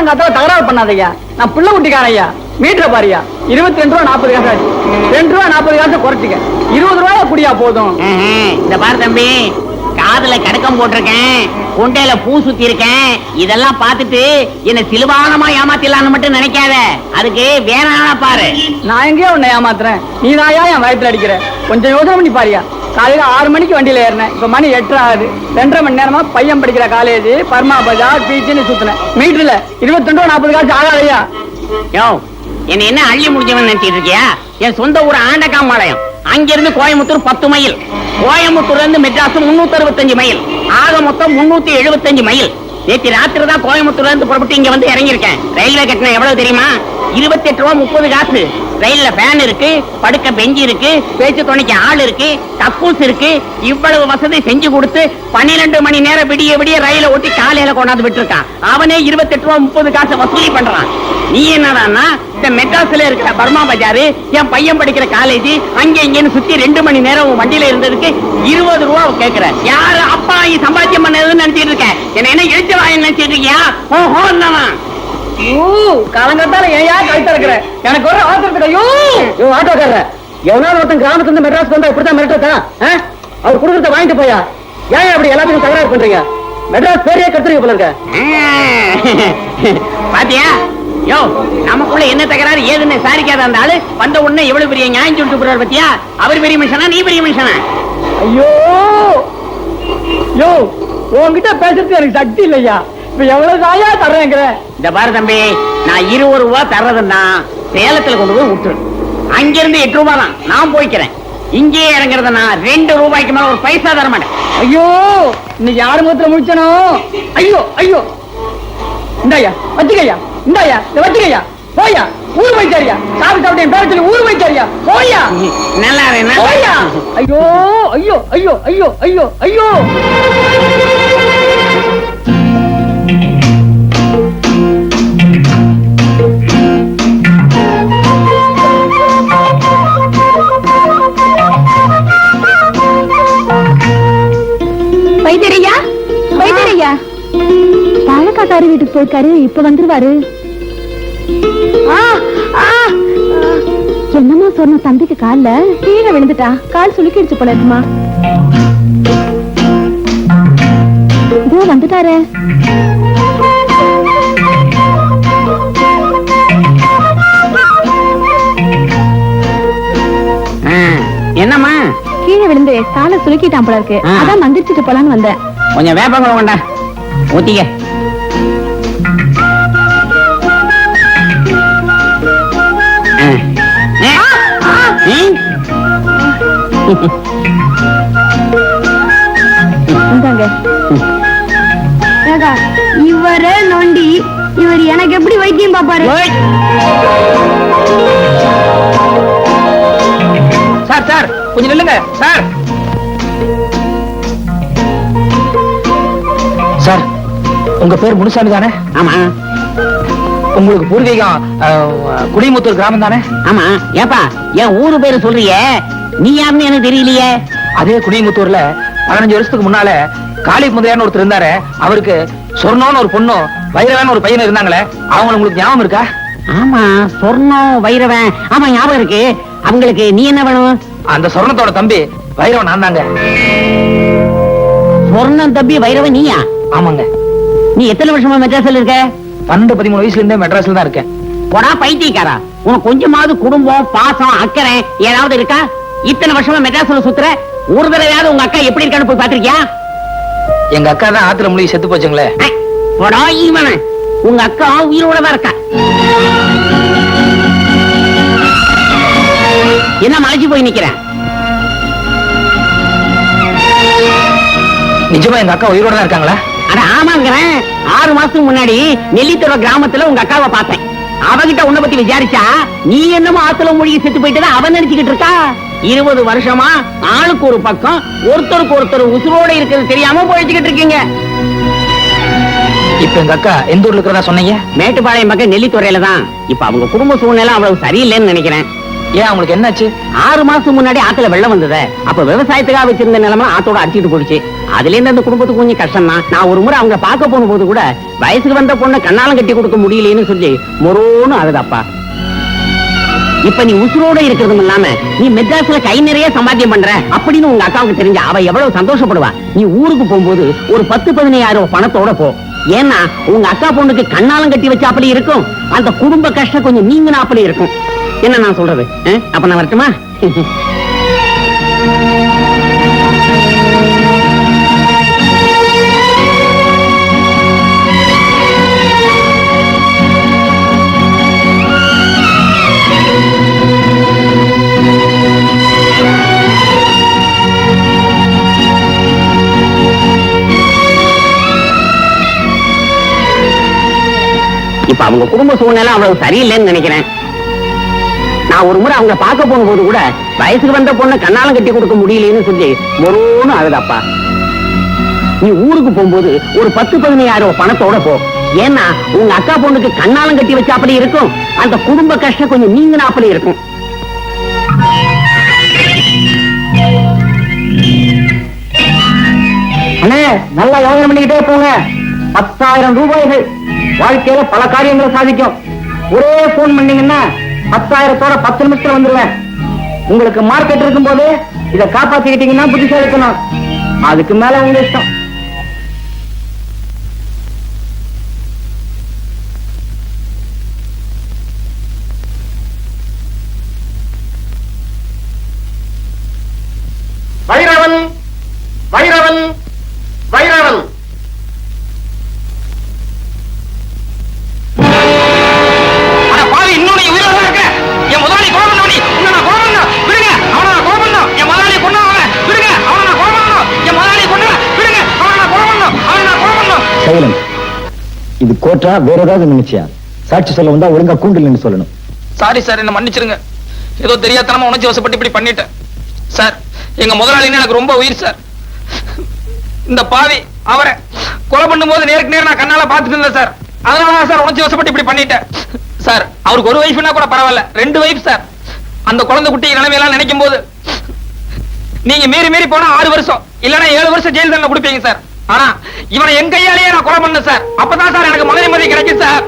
காலங்காத்தால தகராறு பண்ணாதையா. நான் பிள்ளை குட்டிக்கார ஐயா. மீட்டரை பாரியா, 22 ரூபா 40 காசு ஆச்சு. 2 ரூபா 40 காசு குறைச்சிக்க. 20 ரூபாயா குடியா போதும். இந்த பாரு தம்பி, காதுல கடக்கம் போட்டிருக்கேன், கொண்டையில பூ சுத்தி இருக்கேன். இதெல்லாம் பார்த்துட்டு என்ன சிலுவானமா ஏமாத்திடலான்னு மட்டும் நினைக்காத. அதுக்கு வேணான பாரு. நான் எங்கேயோ உன்னை ஏமாத்துறேன், நீ தாயா என் வயத்துல அடிக்கிற. கொஞ்சம் யோசனை பண்ணி பாரியா. காலையில 6 மணிக்கு வண்டியில ஏறினேன், இப்ப மணி 8 ஆகுது. 2.5 மணி நேரமா பையன் படிக்கிற காலேஜ், பர்மா பஜார், பீச்சுன்னு சுத்தினேன். மீட்டர்ல 22 ரூபா 40 காசு ஆகாதையா. யோ, என்ன அள்ளி முடிஞ்சவன் நினைச்சிட்டு இருக்கியா? என் சொந்த ஊர் ஆண்டகாம்பாளையம். அங்கிருந்து கோயம்புத்தூர் 10 மைல், கோயம்புத்தூர்ல இருந்து மெட்ராஸ் 365 மைல், ஆக மொத்தம் 375 மைல். நேற்று ராத்திரி தான் கோயம்புத்தூர்ல இருந்து புறப்பட்டு இங்க வந்து இறங்கியிருக்கேன். ரயில்வே கட்டணம் எவ்வளவு தெரியுமா? 28 ரூபா 30 காசு. ரயில்ல ஃபேன் இருக்கு, படுக்க பெஞ்சு இருக்கு, பேச்சு துணைக்கு ஆள் இருக்கு, கக்கூஸ் இருக்கு. இவ்வளவு வசதி செஞ்சு கொடுத்து 12 மணி நேரம் விடிய விடிய ரயில ஓட்டி காலையில கொண்டாந்து விட்டுருக்கான். அவனே 28 ரூபா 30 காசு வசூலி பண்றான். நீ என்னடான்னா இந்த மெட்ராஸ்ல இருக்கிற பர்மா பஜாரு, என் பையன் படிக்கிற காலேஜ், அங்க இங்கன்னு சுத்தி 2 மணி நேரம் வண்டியில இருந்ததுக்கு 20 ரூபா கேக்குற. யாரு அப்பா சம்பாத்தியம் பண்ணதுன்னு நினைச்சிட்டு இருக்க? என்ன எழுத்து வாங்க நினைச்சிட்டு இருக்கியா? ஓஹோ, காலங்கத்தால ஏயா கழுத்த இருக்கிற? எனக்கு ஒரு அவசரத்துக்கு ஐயோ ஆட்டோக்கார எவனாலும் ஒருத்தன் கிராமத்துல இருந்து மெட்ராஸ் வந்தா இப்படித்தான் மிரட்டா? அவர் குடுக்கறத வாங்கிட்டு போயா. ஏன் அப்படி எல்லாத்தையும் தகராறு பண்றீங்க? மெட்ராஸ் பேரையே கத்துறீங்க போல இருக்க. பாத்தியா? யோ, நமக்குள்ள என்ன தகராறு ஏதுன்னு சாரிக்காத அந்த ஆளு வந்த உடனே எவ்வளவு பெரிய நியாயம் சொல்லிட்டு போறாரு பத்தியா? அவர் பெரிய மனுஷனா, நீ பெரிய மனுஷனா? ஐயோ யோ, உன்கிட்ட பேசுறதுக்கு எனக்கு சக்தி இல்லையா. இப்ப எவ்வளவு தாயா தர்றேங்கிற? இந்த பாரு தம்பி, நான் 20 ரூபா தர்றதுன்னா சேலத்துல கொண்டு போய் விட்டுரு. அங்கிருந்து 8 ரூபா தான் நான் போய்க்கிறேன். இங்கே இறங்குறதுன்னா 2 ரூபாய்க்கு மேல ஒரு பைசா தர மாட்டேன். ஐயோ, இன்னைக்கு யாரு முகத்துல முடிச்சனோ? ஐயோ ஐயோ, இந்தாயா வச்சுக்கையா, இந்தாயா வச்சுக்கையா, போயா ஊர் வைக்காரியா. சாப்பிட்டு சாப்பிட்டு என் பேர சொல்லி ஊர் வைக்காரியா, போயா. நல்லா போயா. ஐயோ ஐயோ ஐயோ ஐயோ ஐயோ ஐயோ. வைத்தியரையா, வைத்தியரையா, பாலக்காட்டாரு வீட்டுக்கு போயிருக்காரு, இப்ப வந்துருவாரு. என்னமா சொன்ன? தம்பிக்கு கால்ல கீழே விழுந்துட்டா, கால் சுளுக்கிடுச்சு போல இருக்குமா. இதோ வந்துட்டாரு. என்னம்மா? கீழே விழுந்து காலை சுளுக்கிட்டான் போல இருக்கு, அதான் மந்திரிச்சுட்டு போலான்னு வந்தேன். கொஞ்சம் வேப்பங்க கொண்டா ஊத்திக்க. இவரே நொண்டி, இவர் எனக்கு எப்படி வைத்தியம் பாப்பாரு? சார் சார் கொஞ்சம் நில்லுங்க சார். சார், உங்க பேர் முனுசாமி தானே? ஆமா. உங்களுக்கு பூர்வீகம் குடிமுத்தூர் கிராமம் தானே? ஆமா. ஏப்பா, என் ஊரு பேரு சொல்றியே, நீ யாருன்னு எனக்கு தெரியலையே. அதே குடிமுத்தூர்ல 15 வருஷத்துக்கு முன்னால காளி முதலியான்னு ஒருத்தர் இருந்தாரு. அவருக்கு சொர்ணோன்னு ஒரு பொண்ணும் வைரவன் ஒரு பையனும் இருந்தாங்களே, அவங்க உங்களுக்கு ஞாபகம் இருக்கா? ஆமா, சொர்ணம் வைரவன், ஆமா ஞாபகம் இருக்கு. அவங்களுக்கு நீ என்ன வேணும்? அந்த சொர்ணத்தோட தம்பி வைரவன் நான் தாங்க. சொர்ணம் தம்பி வைரவன் நீயா? ஆமாங்க. நீ எத்தனை வருஷமா மெட்ராஸ்ல இருக்க? 12-13 வயசுல இருந்தே மெட்ராஸ்ல தான் இருக்கேன். போடா பைத்தியக்காரா, உனக்கு கொஞ்சமாவது குடும்பம் பாசம் அக்கறை ஏதாவது இருக்கா? இத்தனை வருஷமா மெட்ராஸ்ல சுத்துற, ஒரு தடவையாவது உங்க அக்கா எப்படி இருக்கான்னு போய் பாத்திருக்கியா? எங்க அக்கா தான் ஆத்துல முழுகி செத்து போச்சுங்களே. போடா ஈவன, உங்க அக்கா உயிரோட தான் இருக்கா. என்ன மலைச்சு போய் நிக்கிறேன்? நிஜமா எங்க அக்கா உயிரோட தான் இருக்காங்களா? அட ஆமாங்கிறேன். 6 மாசத்துக்கு முன்னாடி நெல்லித்துறை கிராமத்துல உங்க அக்காவை பார்த்தேன். அவகிட்ட உன்னை பத்தி விசாரிச்சா நீ என்னமோ ஆத்துல மூழ்கி செத்து போயிட்டு அவன் நினைச்சுக்கிட்டு இருக்கா. 20 வருஷமா ஆளுக்கு ஒரு பக்கம், ஒருத்தருக்கு ஒருத்தர் உசுரோட இருக்கிறது தெரியாம போயிச்சுக்கிட்டு இருக்கீங்க. இப்ப எங்க அக்கா எந்த ஊர்ல இருக்கிறதா சொன்னீங்க? மேட்டுப்பாளையம் பக்கம் நெல்லித்துறையில தான். இப்ப அவங்க குடும்ப சூழ்நிலை அவ்வளவு சரியில்லைன்னு நினைக்கிறேன். ஏன் உங்களுக்கு என்னாச்சு? 6 மாசம் முன்னாடி ஆத்துல வெள்ளம் வந்தது. அப்ப விவசாயத்துக்காக வச்சிருந்த நிலமா ஆத்தோட அடிச்சிட்டு போயிடுச்சு. அதுல இருந்து அந்த குடும்பத்துக்கு கொஞ்சம் கஷ்டம் தான். நான் ஒரு முறை அவங்க பார்க்க போன போது கூட வயசுக்கு வந்த பொண்ணை கண்ணாலம் கட்டி கொடுக்க முடியலன்னு சொல்லி மொரோன்னு அழுதாப்பா. இப்ப நீ உசுரோட இருக்கிறதும் இல்லாம நீ மெட்ராஸ்ல கை நிறைய சம்பாத்தியம் பண்ற அப்படின்னு உங்க அக்காவுக்கு தெரிஞ்ச அவ எவ்வளவு சந்தோஷப்படுவா. நீ ஊருக்கு போகும்போது ஒரு 10-15 பணத்தோட போ. ஏன்னா உங்க அக்கா பொண்ணுக்கு கண்ணாலம் கட்டி வச்ச அப்படி இருக்கும். அந்த குடும்ப கஷ்டம் கொஞ்சம் நீங்க அப்படி இருக்கும். என்ன நான் சொல்றது? அப்ப நான் வரட்டுமா? இப்ப அவங்க குடும்ப சூழ்நிலை அவ்வளவு சரியில்லைன்னு நினைக்கிறேன். நான் ஒரு முறை அவங்க பார்க்க போன போது கூட வயசுக்கு வந்த பொண்ணை கண்ணாலம் கட்டி கொடுக்க முடியலன்னு சொல்லி மொரோன்னு அழுதாப்பா. நீ ஊருக்கு போகும்போது ஒரு 10-15 பணத்தோட போ. ஏன்னா உங்க அக்கா பொண்ணுக்கு கண்ணாலம் கட்டி வச்ச அப்படி இருக்கும். அந்த குடும்ப கஷ்டம் கொஞ்சம் நீங்க அப்படி இருக்கும். அண்ணே, நல்லா யோசனை பண்ணிக்கிட்டே போங்க. 10,000 ரூபாய்கள் வாழ்க்கையில பல காரியங்களை சாதிக்கும். ஒரே போன் பண்ணீங்கன்னா 10,000-தோட 10 நிமிஷத்துல வந்துருவேன். உங்களுக்கு மார்க்கெட் இருக்கும் போது இதை காப்பாத்திக்கிட்டீங்கன்னா புத்திசாலி இருக்கணும். அதுக்கு மேல உங்க இஷ்டம். வைரவன் வைரவன் வைரவன் இன்னொன்னு உயிரோட இருக்க என் முதலாளி கோபம் நான் கோபம் விடுங்க. அவனை நான் கோபம் என் முதலாளி கொண்டு விடுங்க. அவனை நான் கோபம் என் முதலாளி கொண்டு விடுங்க. அவனை நான் கோபம் அவனை நான் கோபம். சைலண்ட். இது கோட்டா வேற ஏதாவது நினைச்சியா? சாட்சி சொல்ல வந்தா ஒழுங்கா கூண்டில் நின்னு சொல்லணும். சாரி சார், என்ன மன்னிச்சிருங்க. ஏதோ தெரியாதனமா உணர்ச்சி வசப்பட்டு இப்படி பண்ணிட்டேன் சார். எங்க முதலாளின்னு எனக்கு ரொம்ப உயிர் சார். இந்த பாவி அவரை கொலை பண்ணும்போது நேருக்கு நேரம் நான் கண்ணால பாத்துட்டு இருந்தேன் சார். அதனாலதான் சார் உணர்ச்சி வசப்பட்டு இப்படி பண்ணிட்டேன் சார். அவருக்கு ஒரு வைஃப்னா கூட பரவாயில்ல, 2 வைஃப் சார். அந்த குழந்தை குட்டி நிலைமையெல்லாம் நினைக்கும் போது நீங்க மீறி போனா 6 வருஷம் இல்லன்னா 7 வருஷம் ஜெயில் தண்டனை கொடுப்பீங்க சார். ஆனா இவனை என் கையாலேயே நான் கொலை பண்ணேன் சார். அப்பதான் சார் எனக்கு மன நிம்மதி கிடைக்கும் சார்.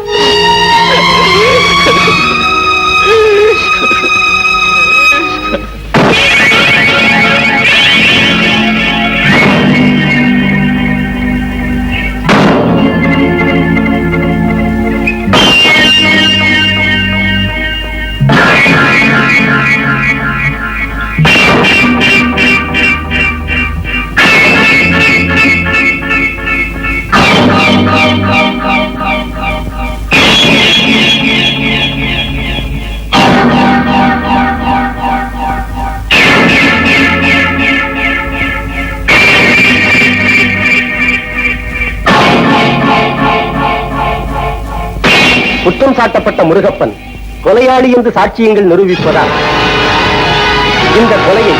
குற்றம் சாட்டப்பட்ட முருகப்பன் கொலையாளி என்று சாட்சியங்கள் நிரூபிப்பதால் இந்த கொலையை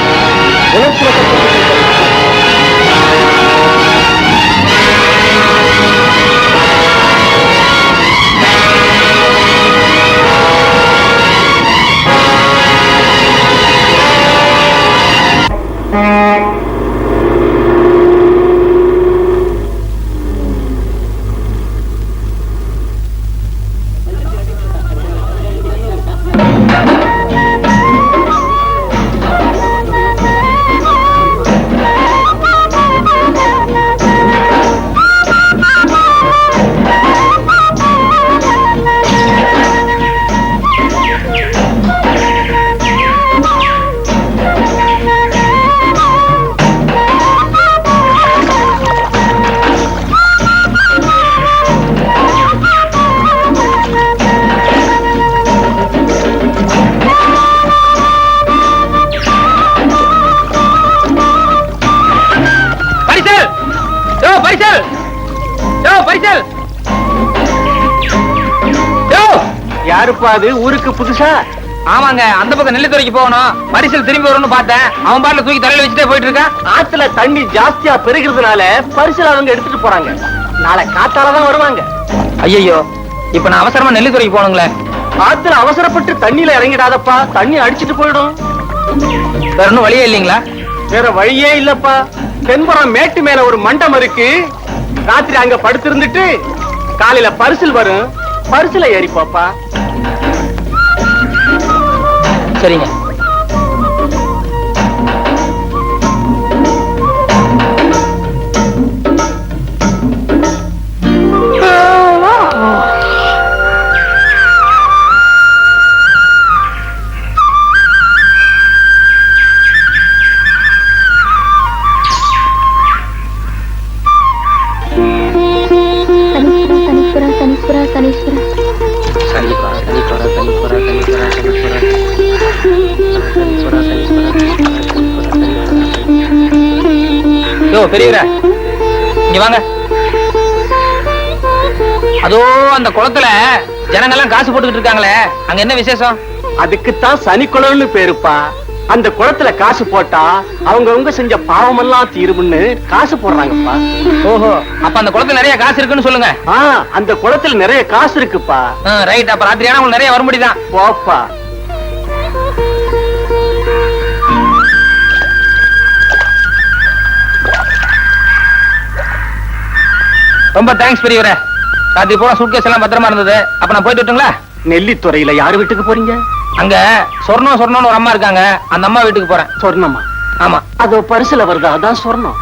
யாருப்பா அது? ஊருக்கு புதுசா? ஆமாங்க, அந்த பக்கம் நெல்லித்துறைக்கு போகணும். பரிசல் திரும்பி வரும்னு பார்த்தேன். அவன் பாட்டுல தூக்கி தலையில வச்சுட்டே போயிட்டு இருக்கான். ஆத்துல தண்ணி ஜாஸ்தியா பெருகிறதுனால பரிசல் அவங்க எடுத்துட்டு போறாங்க. நாளை காத்தாலதான் வருவாங்க. ஐயோ, இப்ப நான் அவசரமா நெல்லித்துறைக்கு போகணுங்களே. ஆத்துல அவசரப்பட்டு தண்ணியில இறங்கிடாதப்பா, தண்ணி அடிச்சிட்டு போயிடும். வேற ஒன்னும் வழியே இல்லைங்களா? வேற வழியே இல்லப்பா. தென்புறம் மேட்டு மேல ஒரு மண்டபம் இருக்கு. ராத்திரி அங்க படுத்திருந்துட்டு காலையில பரிசில் வரும், பரிசில ஏறிப்பாப்பா. சரிங்க. பெரியவரே இங்க வாங்க. அதோ அந்த குளத்துல ஜனங்கெல்லாம் காசு போட்டுக்கிட்டு இருக்காங்களே, அங்க என்ன விசேஷம்? அதுக்குத்தான் சனிக்குளம்னு பேருப்பா. அந்த குளத்துல காசு போட்டா அவங்க செஞ்ச பாவமெல்லாம் தீரும்னு காசு போடுறாங்கப்பா. ஓஹோ, அப்ப அந்த குளத்துல நிறைய காசு இருக்குன்னு சொல்லுங்க. அந்த குளத்துல நிறைய காசு இருக்குப்பா. ரைட், அப்ப ராத்திரி ஆனா உங்களுக்கு நிறைய வர முடியுதான். போப்பா. ரொம்ப தேங்க்ஸ் பெரியவரே. ராத்திரி பூரா சூட்கேஸ் எல்லாம் பத்திரமா இருந்தது. அப்ப நான் போயிட்டு வரட்டுங்களா? நெல்லித்துறையில யாரு வீட்டுக்கு போறீங்க? அங்க சொர்ணம்னு ஒரு அம்மா இருக்காங்க, அந்த அம்மா வீட்டுக்கு போறேன். சொர்ணமா? ஆமா. அது பரிசுல வருதா? அதான் சொர்ணம்.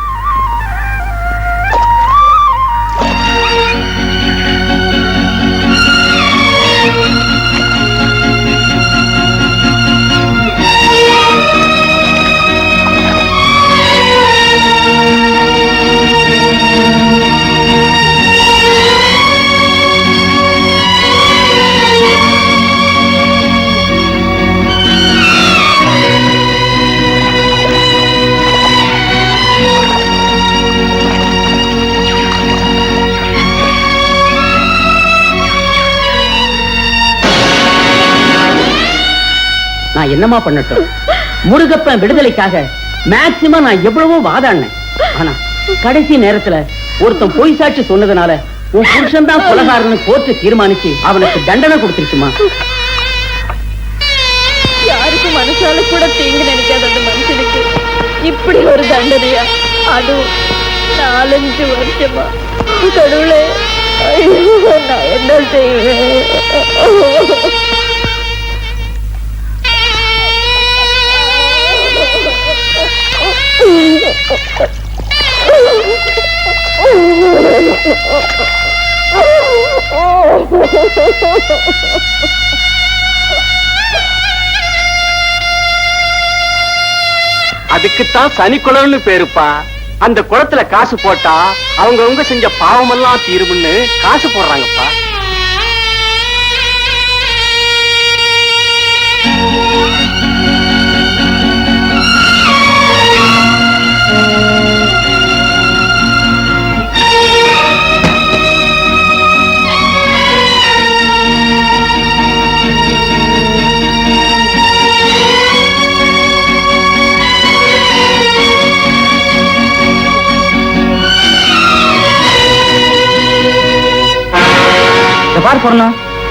நான் என்னமா பண்ணட்டும்? முருகப்பன் விடுதலைக்காக மேக்சிமம் நான் எவ்வளவோ வாதாடினேன். ஆனா கடைசி நேரத்துல ஒருத்தன் பொய் சாட்சி சொன்னதுனால உன் புருஷன் தான் கொலைகாரன்னு கோர்ட்டு தீர்மானிச்சு அவனுக்கு தண்டனை கொடுத்துருச்சுமா. யாருக்கும் மனசால கூட தீங்கு நினைக்காத அந்த மனுஷனுக்கு இப்படி ஒரு தண்டனையா? அதுவும் 4-5 வருஷமா. கடவுளே, நான் என்ன செய்வேன்? அதுக்குத்தான் சனிக்குளம்னு பேருப்பா. அந்த குளத்துல காசு போட்டா அவங்க செஞ்ச பாவமெல்லாம் தீரும்னு காசு போடுறாங்கப்பா.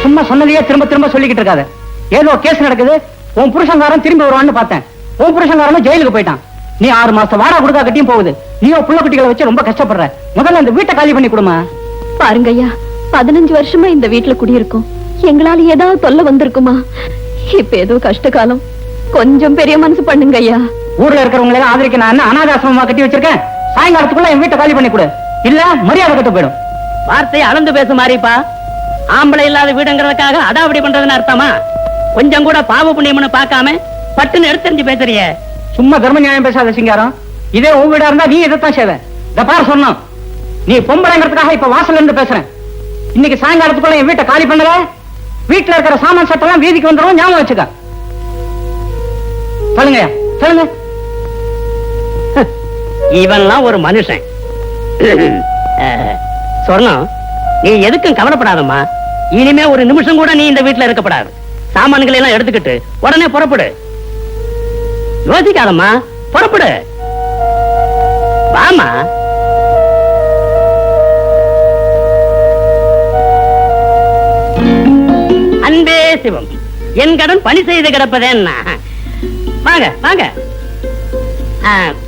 சும்மா சொன்னதையே திரும்ப திரும்ப சொல்லிக்கிட்டு இருக்காத. ஏதோ கேஸ் நடக்குது, உன் புருஷங்காரன் திரும்பி வருவான்னு பார்த்தேன். உன் புருஷங்காரன் ஜெயிலுக்கு போயிட்டான். நீ 6 மாசம் வாடகை கொடுத்தா கட்டியும் போகுது. நீயோ புள்ள குட்டிகளை வச்சு ரொம்ப கஷ்டப்படுற. முதல்ல இந்த வீட்டை காலி பண்ணி கொடுமா. பாருங்க ஐயா, 15 வருஷமா இந்த வீட்டுல குடியிருக்கோம். எங்களால ஏதாவது தொல்லை வந்திருக்குமா? இப்ப ஏதோ கஷ்ட காலம். கொஞ்சம் பெரிய மனசு பண்ணுங்க ஐயா. ஊர்ல இருக்கிறவங்க எல்லாம் ஆதரிக்க நான் என்ன அனாதாசிரமமா கட்டி வச்சிருக்கேன்? சாயங்காலத்துக்குள்ள என் வீட்டை காலி பண்ணி கொடு, இல்ல மரியாதை கட்டு போயிடும். வார்த்தையை அளந்து பேச மாறிப்பா. ஆம்பளை இல்லாத வீடுங்கிறதுக்காக அடாவடி பண்றதுன்னு அர்த்தமா? கொஞ்சம் கூட பாவ புண்ணியம்னு பார்க்காம பட்டுன்னு எடுத்தறிஞ்சு பேசுறிய. சும்மா தர்ம நியாயம் பேசாத சிங்காரம். இதே உன் வீடா இருந்தா நீ இதைத்தான் செய்வ. இந்த பாரு சொன்னோம், நீ பொம்பளைங்கிறதுக்காக இப்ப வாசல்ல இருந்து பேசுறேன். இன்னைக்கு சாயங்காலத்துக்குள்ள என் வீட்டை காலி பண்ணல, வீட்டுல இருக்கிற சாமான் சட்டெல்லாம் வீதிக்கு வந்துடும். ஞாபகம் வச்சுக்க. சொல்லுங்க சொல்லுங்க. இவன்லாம் ஒரு மனுஷன். சொர்ணம், நீ எதுக்கும் கவலைப்படாதம்மா. இனிமே ஒரு நிமிஷம் கூட நீ இந்த வீட்டுல இருக்கப்படாது. சாமான்களை எல்லாம் எடுத்துக்கிட்டு உடனே புறப்படு. யோசிக்காதம்மா, புறப்படு. வாமா. அன்பே சிவம், என் கடன் பணி செய்து கிடப்பதேன்னா. வாங்க வாங்க.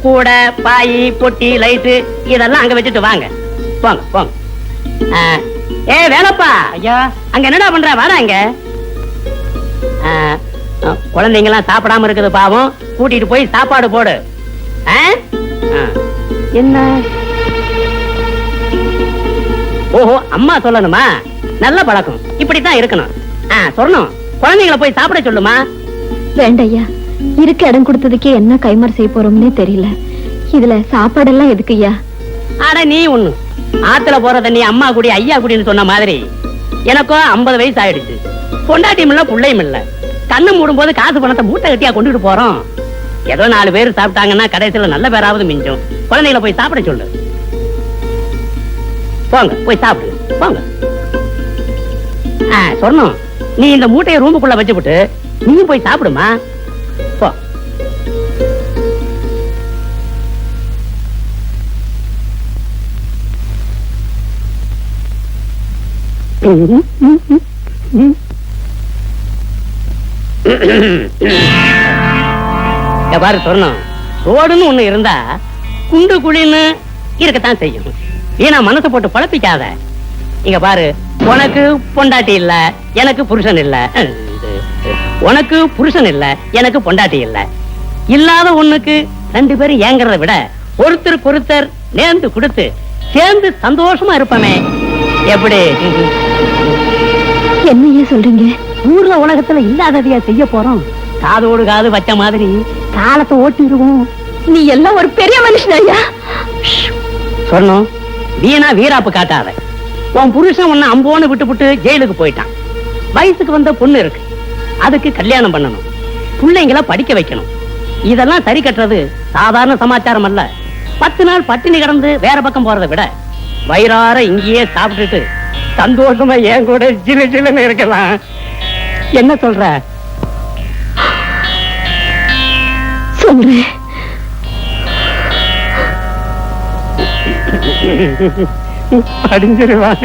கூடை, பாய், பொட்டி, லைட்டு இதெல்லாம் அங்க வச்சுட்டு வாங்க. போங்க போங்க. ஏ வேலப்பா, ஐயா அங்க என்னடா பண்ற? வாடா அங்க. குழந்தைங்க எல்லாம் சாப்பிடாம இருக்குது பாவம், கூட்டிட்டு போய் சாப்பாடு போடு. என்ன? ஓஹோ, அம்மா சொல்லணுமா? நல்ல பழக்கம், இப்படித்தான் இருக்கணும். சொல்லணும், குழந்தைங்களை போய் சாப்பிட சொல்லுமா. வேண்டையா, இருக்க இடம் கொடுத்ததுக்கே என்ன கைமாறு செய்ய போறோம்னே தெரியல. இதுல சாப்பாடெல்லாம் எதுக்கு ஐயா? ஆனா நீ ஒண்ணு, ஆத்துல போற தண்ணி அம்மா குடி ஐயா குடின்னு சொன்ன மாதிரி எனக்கும் 50 வயசு ஆயிடுச்சு. பொண்டாட்டியும் இல்ல புள்ளையும் இல்ல. கண்ணு மூடும் போது காசு பணத்தை மூட்டை கட்டியா கொண்டுட்டு போறோம். ஏதோ 4 பேர் சாப்பிட்டாங்கன்னா கடைசியில நல்ல பேராவது மிஞ்சும். குழந்தைகளை போய் சாப்பிட சொல்லு. போங்க போய் சாப்பிடு போங்க. சொன்னோம், நீ இந்த மூட்டையை ரூமுக்குள்ள வச்சுவிட்டு நீயும் போய் சாப்பிடுமா. போ. பாரு சொன்னோம், ரோடுன்னு ஒண்ணு இருந்தா குண்டு குழின்னு இருக்கத்தான் செய்யும். ஏன்னா மனசை போட்டு குழப்பிக்காத. இங்க பாரு, உனக்கு பொண்டாட்டி இல்ல, எனக்கு புருஷன் இல்ல. உனக்கு புருஷன் இல்ல, எனக்கு பொண்டாட்டி இல்ல. இல்லாத ஒண்ணுக்கு 2 பேரும் ஏங்கறத விட ஒருத்தருக்கு ஒருத்தர் நேர்ந்து கொடுத்து சேர்ந்து சந்தோஷமா இருப்பமே. எப்படி? என்னையே சொல்றீங்க? ஊர்ல உலகத்துல இல்லாததையா செய்ய போறோம். காதோடு காது வச்ச மாதிரி காலத்தை ஓட்டிடுவோம். நீ எல்லாம் ஒரு பெரிய மனுஷன் ஐயா. சொன்னோம், வீணா வீராப்பு காட்டாத. உன் புருஷன் உன்னை அம்போன்னு விட்டு ஜெயிலுக்கு போயிட்டான். வயசுக்கு வந்த பொண்ணு இருக்கு, அதுக்கு கல்யாணம் பண்ணணும், பிள்ளைங்களை படிக்க வைக்கணும். இதெல்லாம் சரி கட்டுறது சாதாரண சமாச்சாரம் அல்ல. 10 நாள் பட்டினி கிடந்து வேற பக்கம் போறதை விட வயிறார இங்கேயே சாப்பிட்டுட்டு சந்தோஷமா ஏன் கூட ஜிலு ஜிலுன்னு இருக்கலாம். என்ன சொல்ற? சொல்றேன். படிஞ்சிருவான்.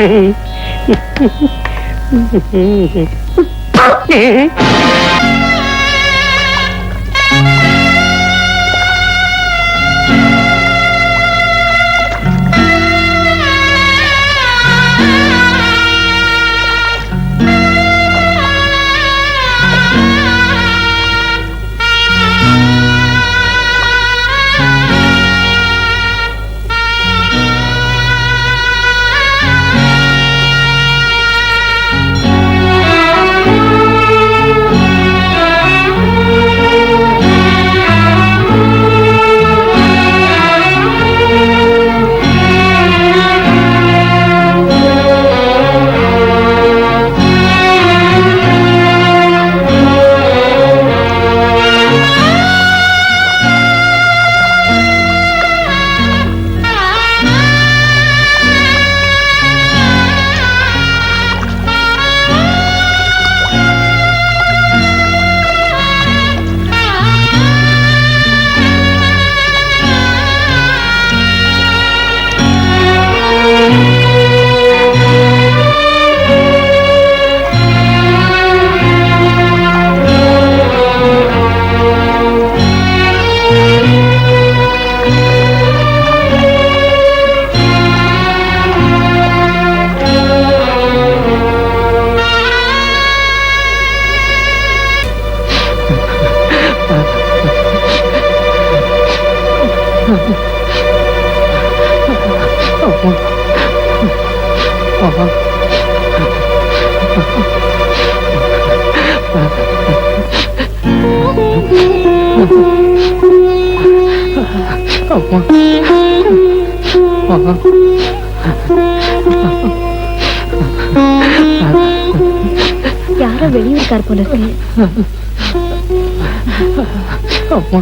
யாரோ வெளியூர்கார் போல இருக்கு.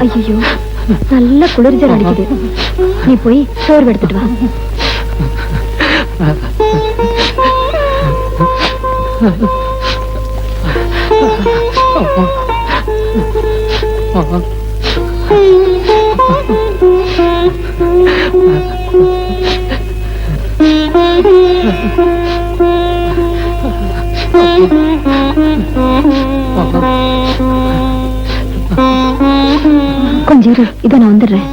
ஐயோ, நல்ல குளிர்ஜல் அடிக்குது. நீ போய் சோறு எடுத்துட்டு வா. கொஞ்சம் இரு, இதை நான் வந்துடுறேன்.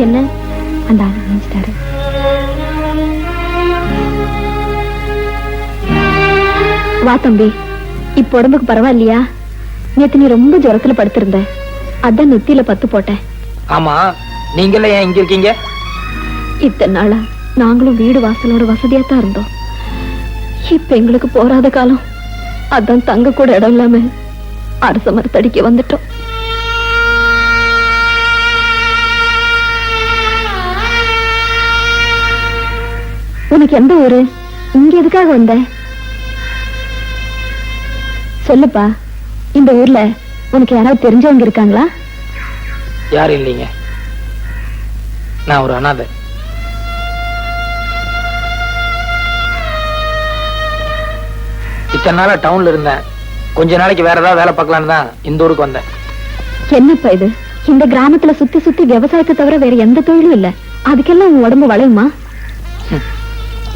என்ன அந்த ஆள் நினைச்சிட்டாரு. வா தம்பி, இப்ப உடம்புக்கு பரவாயில்லையா? நேத்து நீ ரொம்ப ஜுரத்துல படுத்திருந்த, அதான் நெத்தியில பத்து போட்டேன். ஆமா, நீங்கள ஏன் இங்க இருக்கீங்க? இத்தனை நாளா நாங்களும் வீடு வாசலோட வசதியா தான் இருந்தோம். இப்ப எங்களுக்கு போராத காலம், அதான் தங்க கூட இடம் இல்லாம அரச மரத்தடிக்க வந்துட்டோம். உனக்கு எந்த ஊரு? இங்க எதுக்காக வந்த? சொல்லுப்பா, இந்த ஊர்ல உனக்கு யாராவது தெரிஞ்சவங்க இருக்காங்களா? யாரும் இல்லைங்க, நான் ஒரு அனாதை. இத்தனை நாளா டவுன்ல இருந்தேன், கொஞ்ச நாளைக்கு வேற ஏதாவது வேலை பார்க்கலான்னு தான் இந்த ஊருக்கு வந்தேன். என்னப்பா இது? இந்த கிராமத்துல சுத்தி சுத்தி விவசாயத்தை தவிர வேற எந்த தொழிலும் இல்ல, அதுக்கெல்லாம் உன் உடம்பு வளையுமா?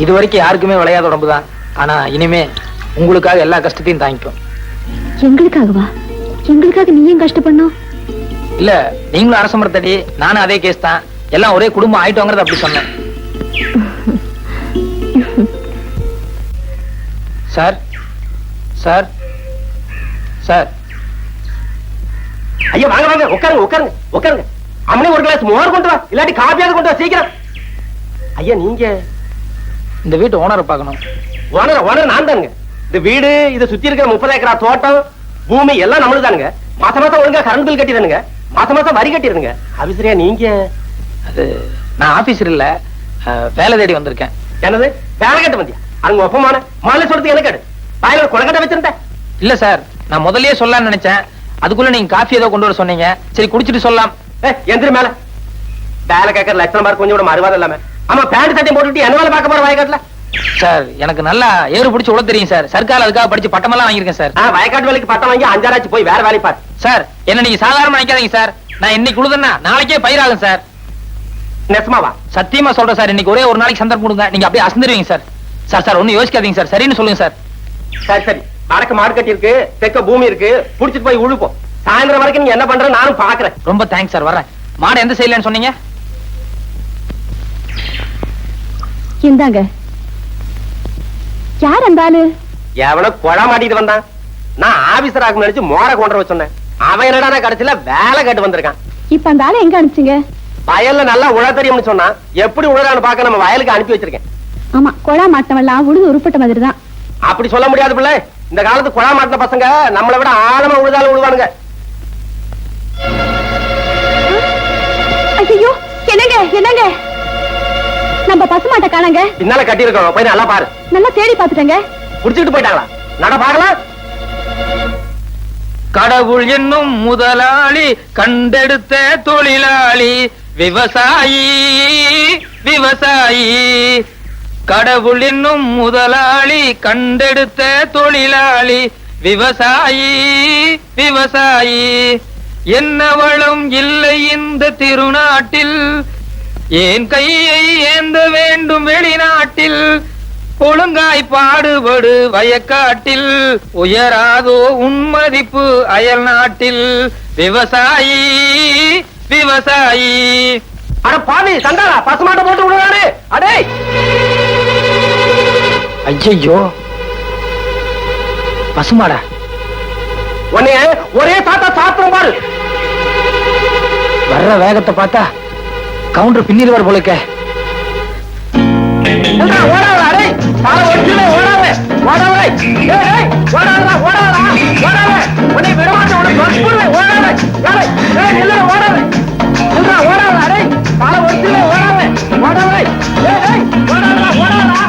இது வரைக்கும் யாருக்குமே விளையாத உடம்பு தான், ஆனா இனிமே உங்களுக்காக எல்லா கஷ்டத்தையும் தாங்கிக்கும். எங்களுக்காகவா? எங்களுக்காக நீ ஏன் கஷ்டப்படணும்? இல்ல, நீங்களும் அரச மரத்தடி, நானும் அதே கேஸ் தான், எல்லாம் ஒரே குடும்பம் ஆயிட்டோங்கிறது அப்படி சொன்னேன். சார் சார் சார், ஐயா வாங்க வாங்க, உட்காருங்க உட்காருங்க உட்காருங்க. அம்மனே ஒரு கிளாஸ் மோர் கொண்டு வா, இல்லாட்டி காப்பியாவது கொண்டு வா சீக்கிரம். ஐயா நீங்க இந்த வீட்டு ஓனரை பார்க்கணும். ஓனர் ஓனர் நான் தானுங்க. இந்த வீடு, இதை சுத்தி இருக்கிற 30 ஏக்கரா தோட்டம், பூமி எல்லாம் நம்மளும் தானுங்க. மாசம் மாசம் ஒழுங்கா கரண்ட் பில் கட்டிடுங்க, மாசம் மாசம் வரி கட்டிடுங்க. ஆபீசரியா நீங்க? அது நான் ஆபீசர் இல்ல, வேலை தேடி வந்திருக்கேன். என்னது வேலை கட்ட வந்தியா? அங்க ஒப்பமான மாலை சொல்றது எனக்கு கேடு. வாயில கொலக்கட்டை வச்சிருந்தேன். இல்ல சார், நான் முதல்லயே சொல்லலாம்னு நினைச்சேன், அதுக்குள்ள நீங்க காஃபி ஏதோ கொண்டு வர சொன்னீங்க, சரி குடிச்சிட்டு சொல்லலாம். எந்திரி மேல. வேலை கேட்கற லட்சணம் பாரு, கொஞ்சம் கூட மறுவாதம் இல்லாம. ஆமா, பேண்ட் சட்டை போட்டுட்டு என்ன வேலை பார்க்க போற வயக்காட்டுல? சார் எனக்கு நல்லா ஏறு பிடிச்சு உள்ள தெரியும் சார், சர்க்கார் அதுக்காக படிச்சு பட்டமெல்லாம் வாங்கியிருக்கேன் சார். வயக்காட்டு வேலைக்கு பட்டம் வாங்கி 5 ஆச்சு, போய் வேற வேலை பாரு. சார் என்ன நீங்க சாதாரணமா நினைக்காதீங்க சார், நான் இன்னைக்கு உழுதுன்னா நாளைக்கே பயிராகும் சார். நெசமாவா? சத்தியமா சொல்றேன் சார், இன்னைக்கு ஒரே ஒரு நாளைக்கு சந்தர்ப்பம் கொடுங்க, நீங்க அப்படியே அசந்துருவீங்க சார். சார் சார் ஒன்னும் யோசிக்காதீங்க சார், சரின்னு சொல்லுங்க சார். சரி சரி, வடக்கு மார்க்கெட் இருக்கு, தெற்க பூமி இருக்கு, புடிச்சிட்டு போய் உழுப்போம். சாயந்தரம் வரைக்கும் நீங்க என்ன பண்ற நானும் பாக்குறேன். ரொம்ப தேங்க்ஸ் சார், வரேன். மாடு எந்த சைடுலன்னு சொன்னீங்க? இந்தாங்க. யார் அந்த ஆளு? எவனோ கொழா மாட்டிட்டு வந்தான். நான் ஆபீசர் ஆகும் நினைச்சு மோர கொண்டு வர சொன்னேன். அவன் என்னடா கடைசியில வேலை கட்டு வந்திருக்கான். இப்ப அந்த ஆளை எங்க அனுப்பிச்சீங்க? வயல்ல நல்லா உழ தெரியும்னு சொன்னான். எப்படி உழறான்னு பார்க்க நம்ம வயலுக்கு அனுப்பி வச்சிருக்கேன். ஆமா, கொழா மாட்டவெல்லாம் உழுது உருப்பட்ட மாதிரி தான். அப்படி சொல்ல முடியாது பிள்ளை. இந்த காலத்து கொழா மாட்டின பசங்க நம்மளை விட ஆழமா உழுதாலும் உழுவானுங்க. ஐயோ, என்னங்க என்னங்க, நம்ம பசுமாட்டை காணங்க. பின்னால கட்டி இருக்கோம், போய் நல்லா பாரு. நல்லா தேடி பாத்துட்டேங்க. புடிச்சிட்டு போயிட்டாங்களா? நட பாக்கலாம். கடவுள் என்னும் முதலாளி கண்டெடுத்த தொழிலாளி விவசாயி விவசாயி. கடவுள் என்னும் முதலாளி கண்டெடுத்த தொழிலாளி விவசாயி விவசாயி. என்ன வளம் இல்லை இந்த திருநாட்டில், ஏன் கையை ஏந்த வேண்டும் வெளிநாட்டில். ஒழுங்காய் பாடுபடு வயக்காட்டில், உயராதோ உன்மதிப்பு அயல் நாட்டில். விவசாயி விவசாயி. அட பாவி சண்டாளா, பசுமாட்டை போட்டு விடுவாரு. அடே ஐயோ பசுமாடா, உன்னைய ஒரே தாத்தா சாத்திரம் பாரு. வர்ற வேகத்தை பார்த்தா கவுண்டர் பின்னிடுவார் போலுக்க. ஓடாத அடே, பால ஒட்டில ஓடாத ஓடாத. ஏய் ஏய் ஓடாதடா ஓடாதடா ஓடாத. உன்னை விடமாட்டேன், உன்னை கொன்னு போடுவேன். ஓடாத ஏய் ஏய் நில்லுடா ஓடாத. நில்லுடா ஓடாத அடே, பால ஒட்டில ஓடாத ஓடாத. ஏய் ஏய் ஓடாதடா ஓடாதடா.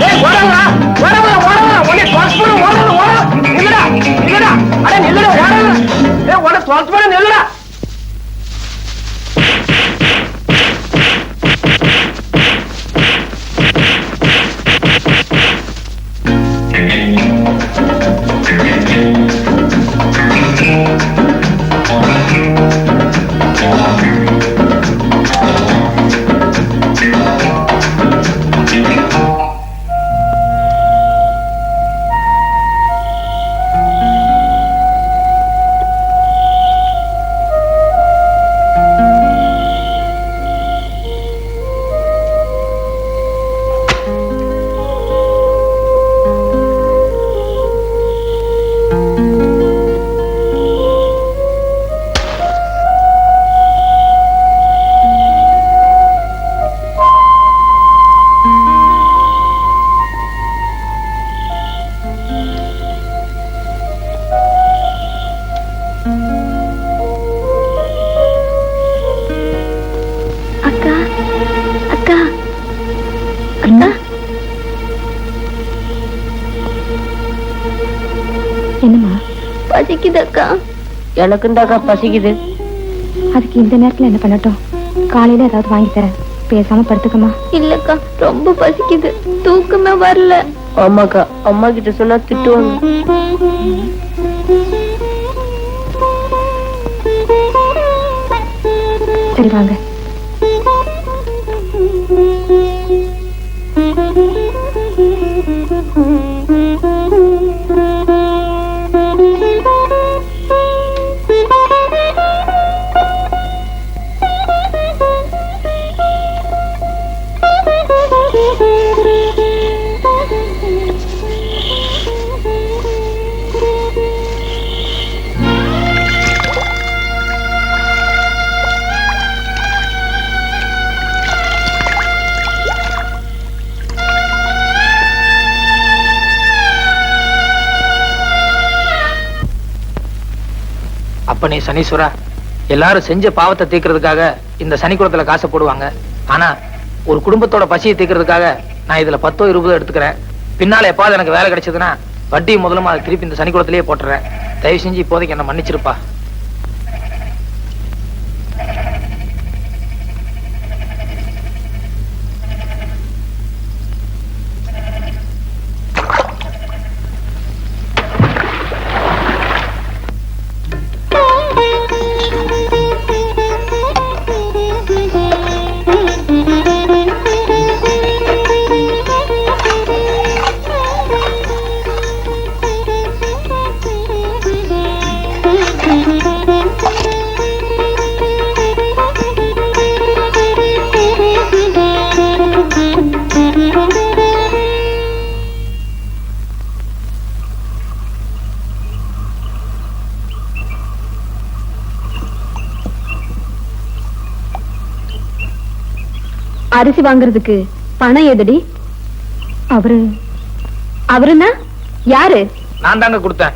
ஏய் ஓடாதடா ஓடாத ஓடாத. உன்னை கொன்னு போடு ஓடாத ஓடாத. நில்லுடா நில்லுடா அடே நில்லுடா ஓடாத. ஏய் உன்னை கொன்னு போடு நில்லுடா. என்னம்மா பசிக்குது அக்கா? எனக்கு அக்கா பசிக்குது. அதுக்கு இந்த நேரத்துல என்ன பண்ணட்டும்? காலையில ஏதாவது வாங்கி தரேன், பேசாம படுத்துக்கமா. இல்லக்கா ரொம்ப பசிக்குது, தூக்கமே வரல. ஆமாக்கா, அம்மா கிட்ட சொன்னா திட்டுவாங்க. சரி வாங்க. அப்பனே சனீஸ்வரா, எல்லாரும் செஞ்ச பாவத்தை தீர்க்கிறதுக்காக இந்த சனிக்குளத்துல காசை போடுவாங்க. ஆனா ஒரு குடும்பத்தோட பசியை தீர்க்கிறதுக்காக நான் இதுல 10 20 எடுத்துக்கிறேன். பின்னால எப்பாவது எனக்கு வேலை கிடைச்சதுன்னா வட்டி முதலுமா அதை திருப்பி இந்த சனிக்குளத்திலேயே போட்டுறேன். தயவு செஞ்சு இப்போதைக்கு என்ன மன்னிச்சிருப்பா. அரிசி வாங்குறதுக்கு பணம் எதடி? அவருன்னா யாரு? நான் தாங்க கொடுத்தேன்.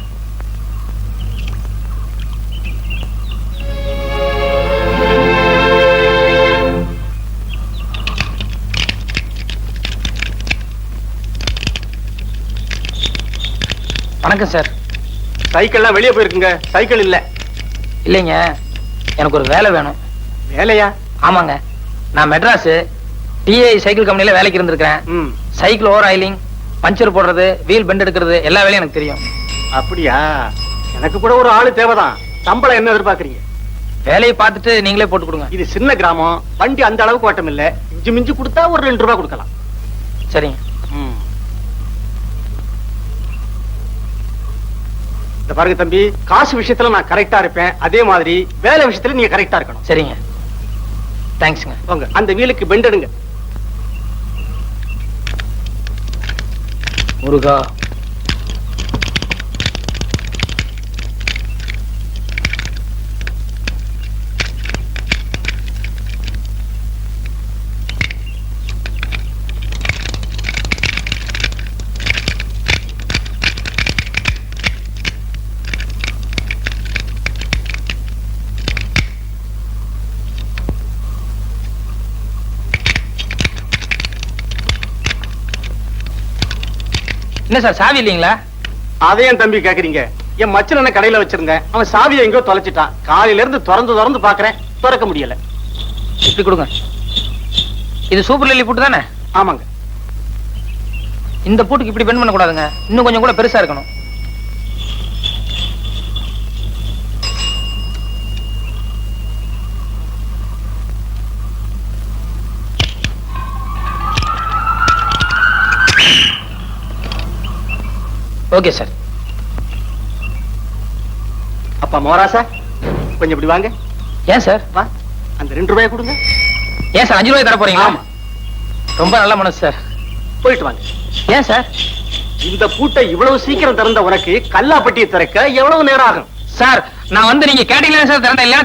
வணக்கம் சார். சைக்கிள்லாம் வெளியே போயிருக்குங்க, சைக்கிள் இல்ல. இல்லைங்க, எனக்கு ஒரு வேலை வேணும். வேலையா? ஆமாங்க, நான் மெட்ராஸ் டிஐ சைக்கிள் கம்பெனில வேலைக்கு இருந்திருக்கிறேன். சைக்கிள் ஓவர் ஆயிலிங், பஞ்சர் போடுறது, வீல் பெண்ட் எடுக்கிறது எல்லா வேலையும் எனக்கு தெரியும். அப்படியா? எனக்கு கூட ஒரு ஆளு தேவைதான். சம்பளம் என்ன எதிர்பார்க்கறீங்க? வேலையை பார்த்துட்டு நீங்களே போட்டு கொடுங்க. இது சின்ன கிராமம், வண்டி அந்த அளவுக்கு ஓட்டம் இல்ல. இஞ்சி மிஞ்சி கொடுத்தா ஒரு 2 ரூபாய் கொடுக்கலாம். சரிங்க. இந்த பாருங்க தம்பி, காசு விஷயத்துல நான் கரெக்டா இருப்பேன், அதே மாதிரி வேலை விஷயத்துல நீங்க கரெக்டா இருக்கணும். சரிங்க, தேங்க்ஸ்ங்க. போங்க, அந்த வீலுக்கு பெண்ட் எடுங்க. முருகா. என்ன சார், சாவி இல்லீங்களா? அதையும் தம்பி கேக்குறீங்க? என் மச்சன கடையில வச்சிருந்தேன், அவன் சாவியை எங்கோ தொலைச்சிட்டான். காலையில இருந்து திறந்து பாக்குறேன், திறக்க முடியல. இப்படி கொடுங்க. இது சூப்பர் லில்லி பூட்டு தானே? ஆமாங்க. இந்த பூட்டுக்கு இப்படி பெண்ட் பண்ண கூடாதுங்க, இன்னும் கொஞ்சம் கூட பெருசா இருக்கணும். Okay sir. அப்பா மோராசா, கொஞ்சம் இப்படி வாங்க. ஏன் சார்? வா, அந்த 2 ரூபாய் கொடுங்க. ஏன் சார் 5 ரூபாய் தர போறீங்களா? ஆமா. ரொம்ப நல்ல மனசு சார். போயிட்டு வாங்க. ஏன் சார்? இந்த பூட்டை இவ்வளவு சீக்கிரம் திறந்த உனக்கு கல்லாப்பட்டியை திறக்க எவ்வளவு நேரம் ஆகும்? சார், நான் வந்து நீங்க கேட்டீங்களா சார் திறந்த இல்ல?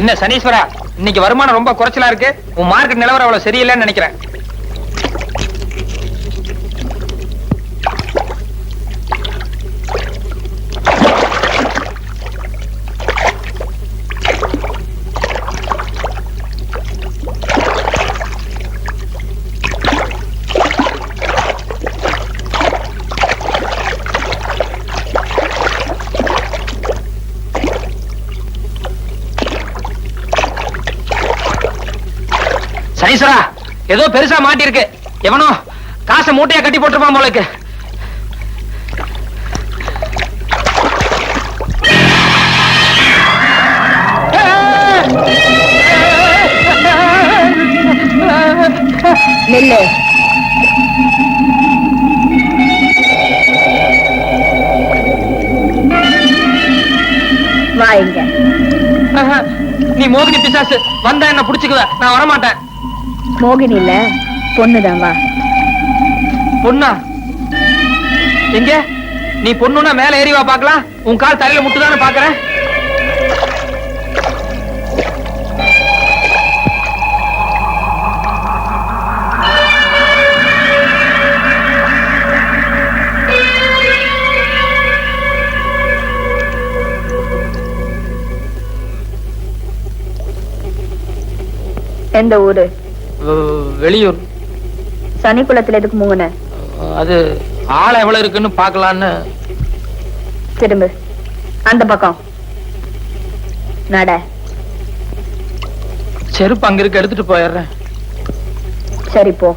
என்ன சனீஸ்வரா, இன்னைக்கு வருமானம் ரொம்ப குறைச்சலா இருக்கு. உன் மார்க்கெட் நிலவரம் அவ்வளவு சரியில்லைன்னு நினைக்கிறேன். சனீஸ்வரா, ஏதோ பெருசா மாட்டி இருக்கு. எவனோ காசை மூட்டையா கட்டி போட்டுருப்பான் போலக்கு. நெல்லு வாங்க. நீ மோகினி பிசாசு, வந்தா என்ன புடிச்சுக்குவ, நான் வரமாட்டேன். மோகினி இல்ல, பொண்ணுதான். வா. பொண்ணா? எங்க? நீ பொண்ணுன்னா மேல ஏறி வா பாக்கலாம். உன் கால் தலையில முட்டுதான்னு பாக்குறேன். எந்த ஊரு? வெளியூர். சனிக்குளத்துல எதுக்கு மூங்குன? அது ஆள எவ்வளவு இருக்குன்னு பாக்கலான்னு. திரும்ப அந்த பக்கம் நட. செருப்பு அங்க இருக்கு, எடுத்துட்டு போயிடுறேன். சரி போ.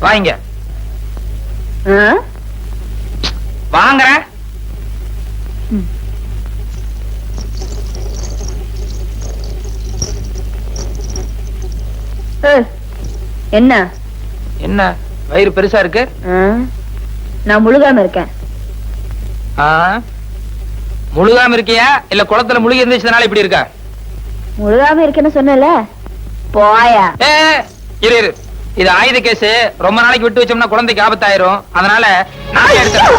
வாங்க வாங்குறேன். என்ன என்ன வயிறு பெருசா இருக்கு? நான் முழுகாம இருக்கேன். ஆ, முழுகாம இருக்கியா இல்ல குளத்துல முழுகி இருந்துச்சதுனால இப்படி இருக்கா? முழுகாம இருக்கேன்னு சொன்னல, போயா. இரு இரு, இது ஆயுத கேஸ். ரொம்ப நாளைக்கு விட்டு வச்சோம்னா குழந்தைக்கு ஆபத்தாயிரும். அதனால நானே எடுத்துறேன்.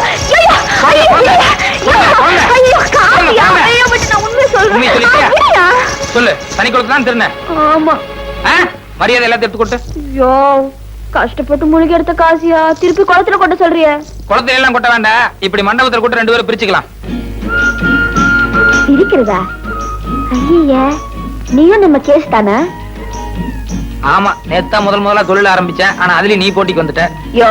உண்மை சொல்லிட்டியா? சொல்லு, தனி குளத்துல தான் திருநேன். ஆமா. மரியாதை எல்லாத்தையும் எடுத்து கொட்டு. ஐயோ, கஷ்டப்பட்டு முழுகி எடுத்த காசியா திருப்பி குளத்துல கொட்ட சொல்றிய? குளத்துல எல்லாம் கொட்ட வேண்டாம், இப்படி மண்டபத்துல கொட்டு 2 பேரும் பிரிச்சுக்கலாம். இருக்கிறதா? ஐயா, நீயும் நம்ம கேஸ் தானே? ஆமா, நேத்தா முதலா தொழில் ஆரம்பிச்சேன். ஆனா அதுலயும் நீ போட்டிக்கு வந்துட்ட. யோ,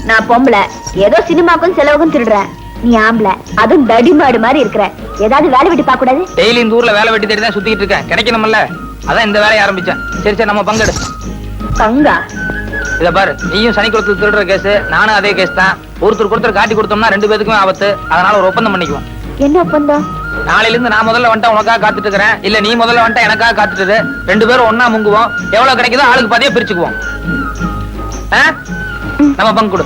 நான் பொம்பளை, ஏதோ சினிமாக்கும் செலவுக்கும் திருடுறேன். நீ ஆம்பளை, அதுவும் தடிமாடு மாதிரி இருக்கிற. ஏதாவது வேலை வெட்டி பார்க்க கூடாது? டெய்லி இந்த ஊர்ல வேலை வெட்டி தேடி தான் சுத்திட்டு இருக்கேன். கிடைக்கணும்ல, அதான் இந்த வேலையை ஆரம்பிச்சேன். சரி சரி, நம்ம பங்கெடு. பங்கா? இத பாரு, நீயும் சனிக்குளத்துல திருடுற கேஸ், நானும் அதே கேஸ் தான். ஒருத்தர் காட்டி கொடுத்தோம்னா 2 பேருக்குமே ஆபத்து. அதனால ஒரு ஒப்பந்தம் பண்ணிக்குவோம். என்ன ஒப்பந்தம்? நாளையில இருந்து நான் முதல்ல வந்துட்டா உனக்காக காத்துட்டு இருக்கிறேன், இல்ல நீ முதல்ல வந்துட்டா எனக்காக காத்துட்டு. 2 பேரும் ஒன்னா முங்குவோம். எவ்வளவு கிடைக்குதோ ஆளுக்கு பாதியா பிரிச்சுக்குவோம். நம்ம பங்கு கொடு.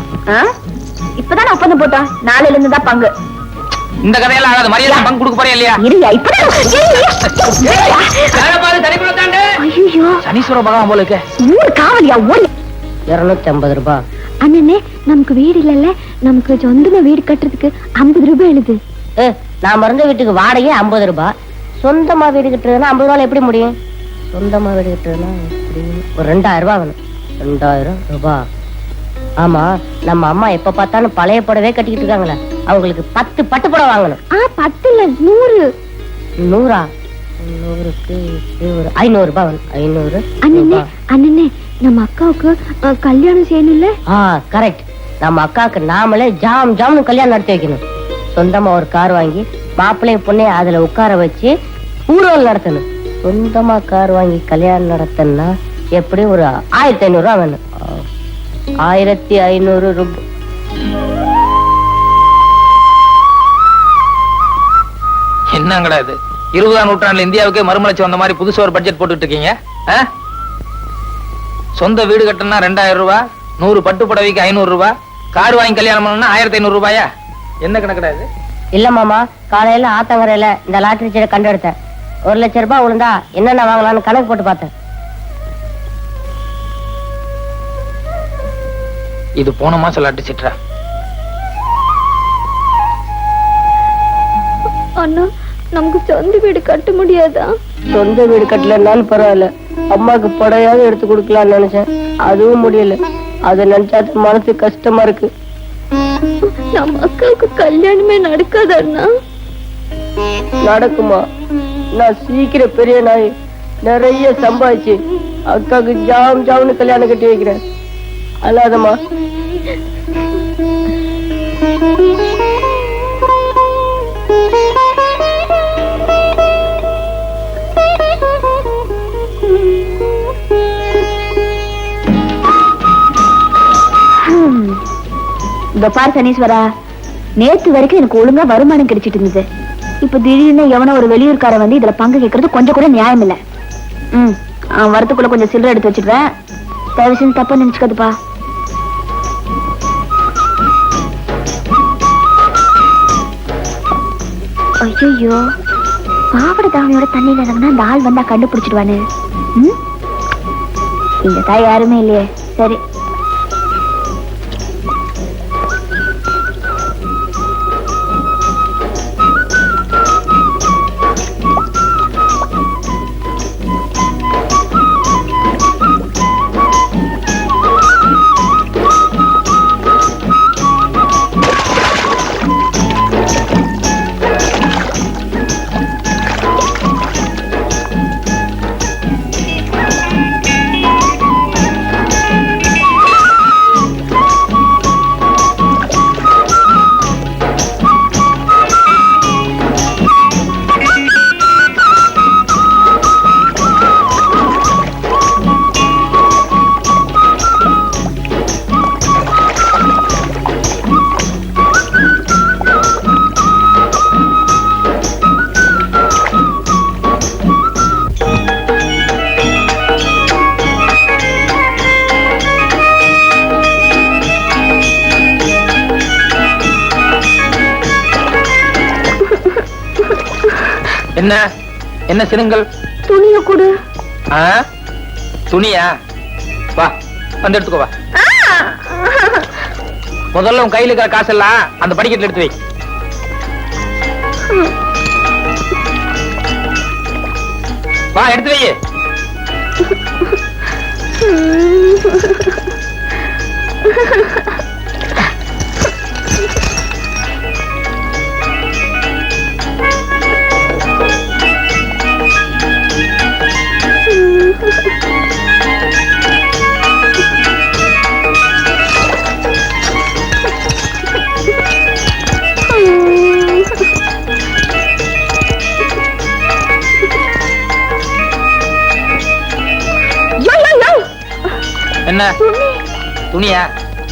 இப்பதான் ஒப்பந்தம் போட்டோம், நாளையில இருந்து தான் பங்கு. இந்த கதையெல்லாம் ஆகாது. மரியாதை பங்கு கொடுக்க போறியா இல்லையா? சனீஸ்வர பகவான் போல இருக்க. காவலியா? 250 ரூபாய். அண்ணனே, நமக்கு வீடு இல்லல்ல, நமக்கு சொந்தமா வீடு கட்டுறதுக்கு 50 ரூபாய் எழுது. நான் மறந்த வீட்டுக்கு வாடகை 50 ரூபாய். சொந்தமா வீடு கட்டுறதுன்னா 50 ரூபாய் எப்படி முடியும்? சொந்தமா வீடு கட்டுறதுன்னா ஒரு 2000 ரூபாய் வேணும். 2000 ரூபாய். ஆமா, நம்ம அம்மா எப்ப பார்த்தாலும் பழைய புடவை கட்டிக்கிட்டு இருக்காங்களே, அவங்களுக்கு 10 பட்டு புடவை வாங்கணும். 10 இல்ல 100. 100? 100க்கு ஒரு 500 ரூபாய் வேணும். 500. அண்ணனே, அண்ணனே, நம்ம அக்காவுக்கு கல்யாணம் செய்யணும்ல? கரெக்ட். நம்ம அக்காவுக்கு நாமளே ஜாம்னு கல்யாணம் நடத்தி வைக்கணும். சொந்தமா ஒரு கார் வாங்கி மாப்பிள்ளையும் பொண்ணையும் அதுல உட்கார வச்சு ஊர்வலம் நடத்தணும். சொந்தமா கார் வாங்கி கல்யாணம் நடத்தணும்னா எப்படி ஒரு 1500 ரூபாய் வேணும். 1500 ரூபாய். என்னங்கடா இது? 20ஆம் நூற்றாண்டுல இந்தியாவுக்கு மறுமலர்ச்சி வந்த மாதிரி புதுசா ஒரு பட்ஜெட் போட்டுட்டு இருக்கீங்க. சொந்த வீடு கட்டணும்னா 2000 ரூபாய், 100 பட்டு புடவைக்கு 500 ரூபாய், கார் வாங்கி கல்யாணம் பண்ணணும்னா 1500 ரூபாயா? என்ன கணக்குடா இது? இல்ல மாமா, காலையில ஆத்தங்கரையில இந்த லாட்டரி சீட்டை கண்டெடுத்தேன். 1 லட்சம் ரூபாய் விழுந்தா என்னென்ன வாங்கலாம்னு கணக்கு போட்டு பார்த்தேன். இது போன மாசம் லாட்டரி சீட்டா? அண்ணா, நமக்கு சொந்த வீடு கட்ட முடியாதா? சொந்த வீடு கட்டலன்னாலும் பரவாயில்ல, அம்மாக்கு புடையாவது எடுத்து கொடுக்கலாம்னு நினைச்சேன். அதுவும் முடியல. அதை நினைச்சா மனசு கஷ்டமா இருக்கு. நம்ம அக்காவுக்கு கல்யாணமே நடக்காத அண்ணா? நடக்குமா? நான் சீக்கிரம் பெரிய நாய் நிறைய சம்பாதிச்சு அக்காவுக்கு ஜாம்னு கல்யாணம் கட்டி வைக்கிறேன். அல்லாதம்மா. இந்த பார் சனீஸ்வரா, நேத்து வரைக்கும் எனக்கு ஒழுங்கா வருமானம் கிடைச்சிட்டு இருந்தது. இப்ப திடீர்னு எவனோ ஒரு வெளியூர்கார வந்து இதுல பங்கு கேட்கறது கொஞ்சம் கூட நியாயம் இல்ல. வரத்துக்குள்ள கொஞ்சம் சில்லறை எடுத்து வச்சிடுறேன். தயவு செஞ்சு தப்பா நினைச்சுக்காதுப்பா. ஐயோ, பாவட தாவணியோட தண்ணியில இறங்கினா அந்த ஆள் வந்தா கண்டுபிடிச்சிடுவானு. இந்த தாய் யாருமே இல்லையே. சரி, என்ன என்ன சினுங்கள்? துணிய கொடு. ஆ? துணியா? வா வந்து எடுத்துக்கோ வா. முதல்ல உன் கையில இருக்கிற காசெல்லாம் அந்த படிக்கட்டுல எடுத்து வை. வா எடுத்து வை. என்ன துணியா?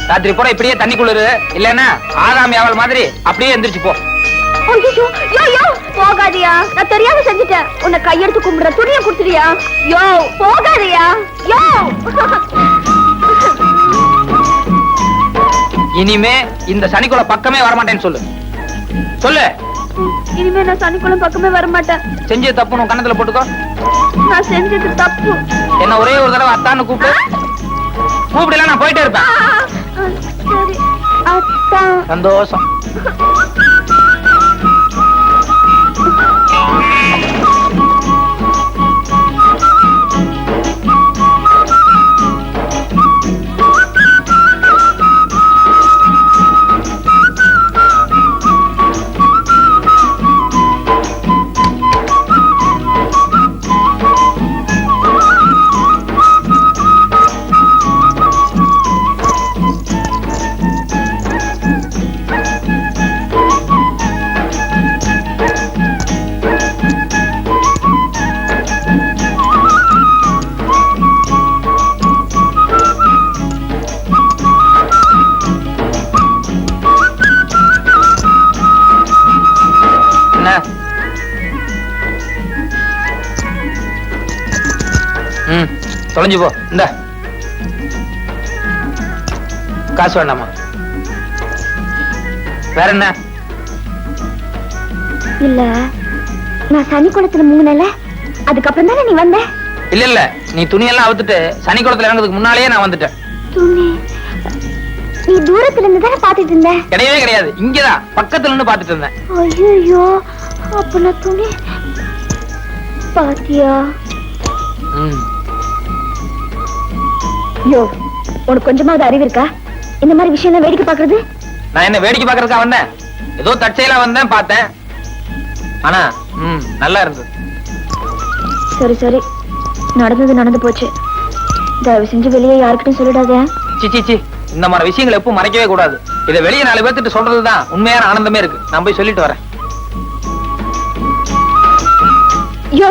ராத்திரி பூரா இப்படியே தண்ணி குளிரு, இல்லன்னா ஆகாமி அவள் மாதிரி அப்படியே எந்திரிச்சு போ. போகாதியா, நான் தெரியாம செஞ்சுட்டேன். உன்னை கையெடுத்து கும்பிடுற, துணியை கொடுத்துறியா? யோ போகாதியா. யோ இனிமே இந்த சனிக்குள்ள பக்கமே வரமாட்டேன்னு சொல்லு. சொல்லு. இனிமே நான் சனிக்குளம் பக்கமே வர மாட்டேன். செஞ்ச தப்பு உன் கண்ணத்துல போட்டுக்கோ. நான் செஞ்சது தப்பு. என்ன ஒரே ஒரு தடவை அத்தான்னு கூப்பிடு. கூப்பிடல நான் போயிட்டே இருப்பேன். சரி அத்தா. சந்தோஷம். தொலைஞ்சு போ. இந்த காசு வேண்டாமா? வேற என்ன? இல்ல நான் சனிக்குளத்துல மூணல, அதுக்கப்புறம் தானே நீ வந்த. இல்ல இல்ல, நீ துணியெல்லாம் அவுத்துட்டு சனிக்குளத்துல இறங்குறதுக்கு முன்னாலேயே நான் வந்துட்டேன். துணி நீ தூரத்துல இருந்து தானே பாத்துட்டு இருந்த? கிடையவே கிடையாது, இங்கதான் பக்கத்துல இருந்து பாத்துட்டு இருந்தேன். ஐயோ, அப்ப நான் துணி பாத்தியா? யோ, உனக்கு கொஞ்சமாவது அறிவு இருக்கா? இந்த மாதிரி விஷயம் எல்லாம் வேடிக்கை பாக்குறது? நான் என்ன வேடிக்கை பாக்குறதுக்கா வந்தேன்? ஏதோ தற்செயலா வந்தேன், பார்த்தேன். ஆனா நல்லா இருந்தது. சரி சரி, நடந்தது நடந்து போச்சு. தயவு செஞ்சு வெளியே யாருக்கிட்டும் சொல்லிடாத. சி இந்த மாதிரி விஷயங்களை எப்பவும் மறைக்கவே கூடாது. இதை வெளியே 4 பேர்த்திட்டு சொல்றதுதான் உண்மையான ஆனந்தமே இருக்கு. நான் போய் சொல்லிட்டு வரேன். யோ,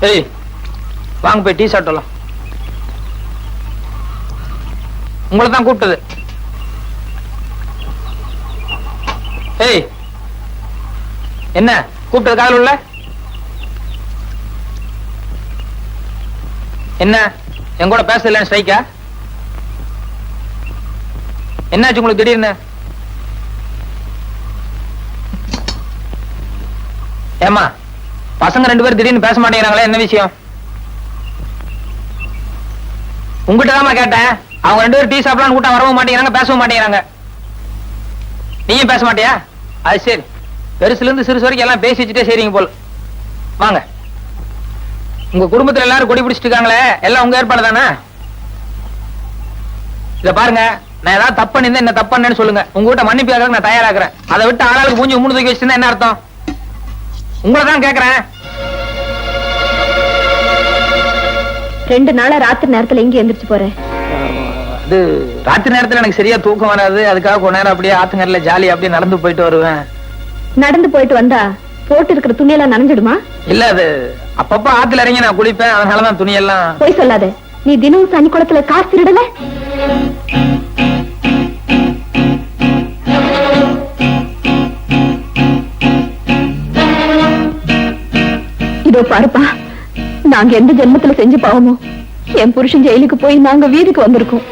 ஏய் வாங்க போய் டீ சாப்பிடலாம். உங்களை தான் கூப்பிட்டது. ஏய் என்ன கூப்பிட்டது காதல் உள்ள? என்ன என் கூட பேசல ஸ்ட்ரைக்கா? என்னாச்சு உங்களுக்கு திடீர்னு? ஏமா பசங்க 2 பேரும் திடீர்னு பேச மாட்டேங்கிறாங்களே, என்ன விஷயம்? உங்ககிட்ட தான் கேட்டேன். அவங்க 2 பேரும் டீ சாப்பிடலாம் கூட்டம் வரவும் மாட்டேங்கிறாங்க, பேசவும் மாட்டேங்கிறாங்க. நீயும் பேச மாட்டியா? அது சரி, பெருசுல இருந்து சிறுசு வரைக்கும் எல்லாம் பேசி வச்சுட்டே சரிங்க போல. வாங்க. உங்க குடும்பத்துல எல்லாரும் கொடி பிடிச்சிட்டு இருக்காங்களே, எல்லாம் உங்க ஏற்பாடு தானே? இத பாருங்க, நான் ஏதாவது தப்பு பண்ணிருந்தேன், என்ன தப்பு பண்ணேன்னு சொல்லுங்க. உங்ககிட்ட மன்னிப்பு கேட்க நான் தயாராகிறேன். அதை விட்டு ஆளாளுக்கு மூஞ்சி 3 தூக்கி வச்சுருந்தா என்ன அர்த்தம்? உங்களை தான் கேட்கிறேன். 2 நாளா ராத்திரி நேரத்துல எங்க எந்திரிச்சு போறேன்? அது ராத்திரி நேரத்துல எனக்கு சரியா தூக்கம் வராது. அதுக்காக கொஞ்ச நேரம் அப்படியே ஆத்துங்கரையில ஜாலியா அப்படியே நடந்து போயிட்டு வருவேன். நடந்து போயிட்டு வந்தா போட்டு இருக்கிற துணியெல்லாம் நனைஞ்சிடுமா? இல்ல, அது அப்பப்ப ஆத்துல இறங்கி நான் குளிப்பேன், அதனாலதான் துணியெல்லாம். போய் சொல்லாத. நீ தினமும் சனி குளத்துல காசு திருடல? இதோ பாருப்பா, நாங்க எந்த ஜென்மத்துல செஞ்சு பாவமோ என் புருஷன் ஜெயிலுக்கு போய் நாங்க வீதிக்கு வந்திருக்கோம்.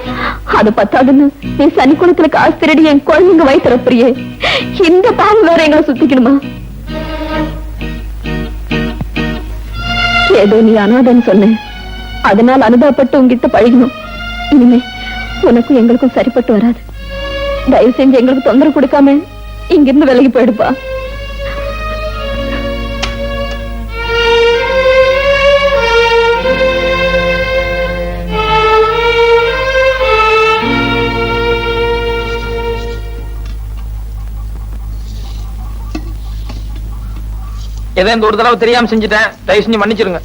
அது பத்தாதுன்னு நீ சனிக்குளத்துல காசு திருடி என் குழந்தைங்க வயிற்றுறப்பறியே, இந்த பாவம் வேற எங்களை சுத்திக்கணுமா? ஏதோ நீ அனாதன்னு சொன்ன, அதனால அனுபவப்பட்டு உங்ககிட்ட பழகணும். இனிமே உனக்கும் எங்களுக்கும் சரிப்பட்டு வராது. தயவு செஞ்சு எங்களுக்கு தொந்தரவு கொடுக்காம இங்கிருந்து விலகி போயிடுப்பா. ஏதோ இந்த ஒரு தடவை தெரியாம செஞ்சுட்டேன், தயவு செஞ்சு மன்னிச்சிருங்க.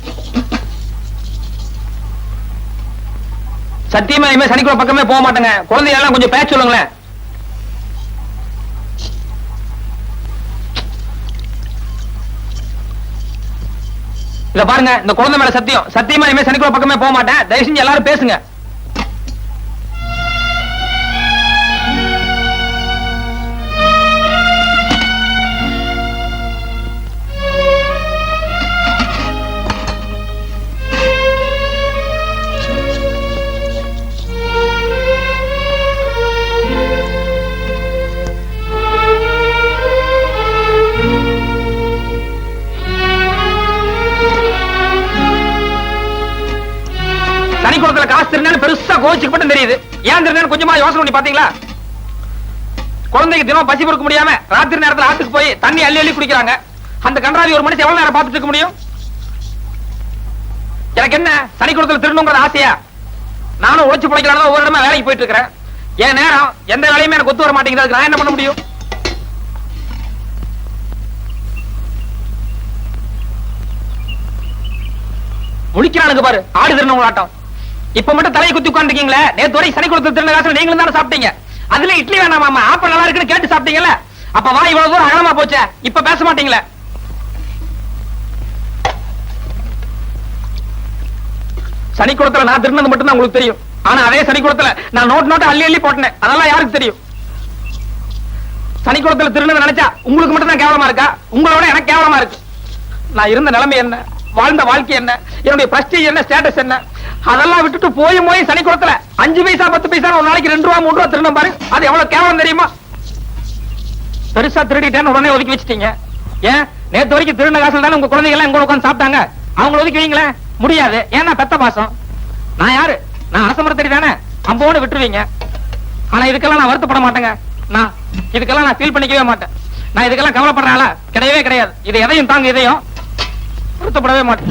சத்தியமா இனிமே சனிக்குள்ள பக்கமே போக மாட்டேங்க. குழந்தையெல்லாம் கொஞ்சம் பேச சொல்லுங்களேன். இத பாருங்க, இந்த குழந்தை மேல சத்தியம், சத்தியமா இனிமே சனிக்குள்ள பக்கமே போக மாட்டேன். தயவு செஞ்சு எல்லாரும் பேசுங்க. சனிக்குளத்துல காசு திருநாள் பெருசா கோச்சுக்கப்பட்டு தெரியுது. ஏன் திருநாள் கொஞ்சமா யோசனை பண்ணி பாத்தீங்களா? குழந்தைக்கு தினம் பசி பொறுக்க முடியாம ராத்திரி நேரத்துல ஆத்துக்கு போய் தண்ணி அள்ளி அள்ளி குடிக்கிறாங்க. அந்த கன்றாவி ஒரு மனுஷன் எவ்வளவு நேரம் பார்த்துட்டு இருக்க முடியும்? எனக்கு என்ன சனிக்குளத்துல திருடணுங்கிற ஆசையா? நானும் உழைச்சு பிழைக்கலாம் ஒவ்வொரு இடமா வேலைக்கு போயிட்டு இருக்கிறேன். என் நேரம் எந்த வேலையுமே எனக்கு ஒத்து வர மாட்டேங்குது. நான் என்ன பண்ண முடியும்? முடிக்கிறானுங்க பாரு, ஆடு திருநவங்க ஆட்டம். இப்ப மட்டும் தலையை குத்தி உட்காந்துருக்கீங்களே, நேத்து வரை சனிக்குளத்துல திருந காசு நீங்களும் தானே சாப்பிட்டீங்க. அதுல இட்லி வேணாமா, ஆப்ப நல்லா இருக்குன்னு கேட்டு சாப்பிட்டீங்கல்ல. அப்ப வா இவ்வளவு தூரம் அகலமா போச்சே, இப்ப பேச மாட்டீங்களே. சனிக்குளத்துல நான் திருநது மட்டும் தான் உங்களுக்கு தெரியும். ஆனா அதே சனிக்குளத்துல நான் நோட்டு அள்ளி அள்ளி போட்டேன். அதெல்லாம் யாருக்கு தெரியும்? சனிக்குளத்துல திருநது நினைச்சா உங்களுக்கு மட்டும் தான் கேவலமா இருக்கா? உங்களோட எனக்கு கேவலமா இருக்கு. நான் இருந்த நிலைமை என்ன, வாழ்ந்த வாழ்க்கை என்ன, என்னுடைய பிரஸ்டீஜ் என்ன, ஸ்டேட்டஸ் என்ன, அதெல்லாம் விட்டுட்டு போய் சனிக்குளத்துல 5 பைசா 10 பைசா ஒரு நாளைக்கு 2 ரூபா 3 ரூபா திரும்ப பாரு. அது எவ்வளவு கேவலம் தெரியுமா? பெருசா திருடிட்டேன்னு உடனே ஒதுக்கி வச்சிட்டீங்க. ஏன் நேத்து வரைக்கும் திருடின காசுல தானே உங்க குழந்தைங்க எல்லாம் எங்க உட்காந்து சாப்பிட்டாங்க. அவங்களை ஒதுக்கி வைங்களேன். முடியாது. ஏன்னா பெத்த பாசம். நான் யாரு? நான் அரசமரத்தடி தானே, அம்போடு விட்டுருவீங்க. ஆனா இதுக்கெல்லாம் நான் வருத்தப்பட மாட்டேங்க. நான் இதுக்கெல்லாம் நான் ஃபீல் பண்ணிக்கவே மாட்டேன். நான் இதுக்கெல்லாம் கவலைப்படுறாளா? கிடையவே கிடையாது. இது எதையும் தாங்க, இதையும் வருத்தப்படவே மாட்டேன்.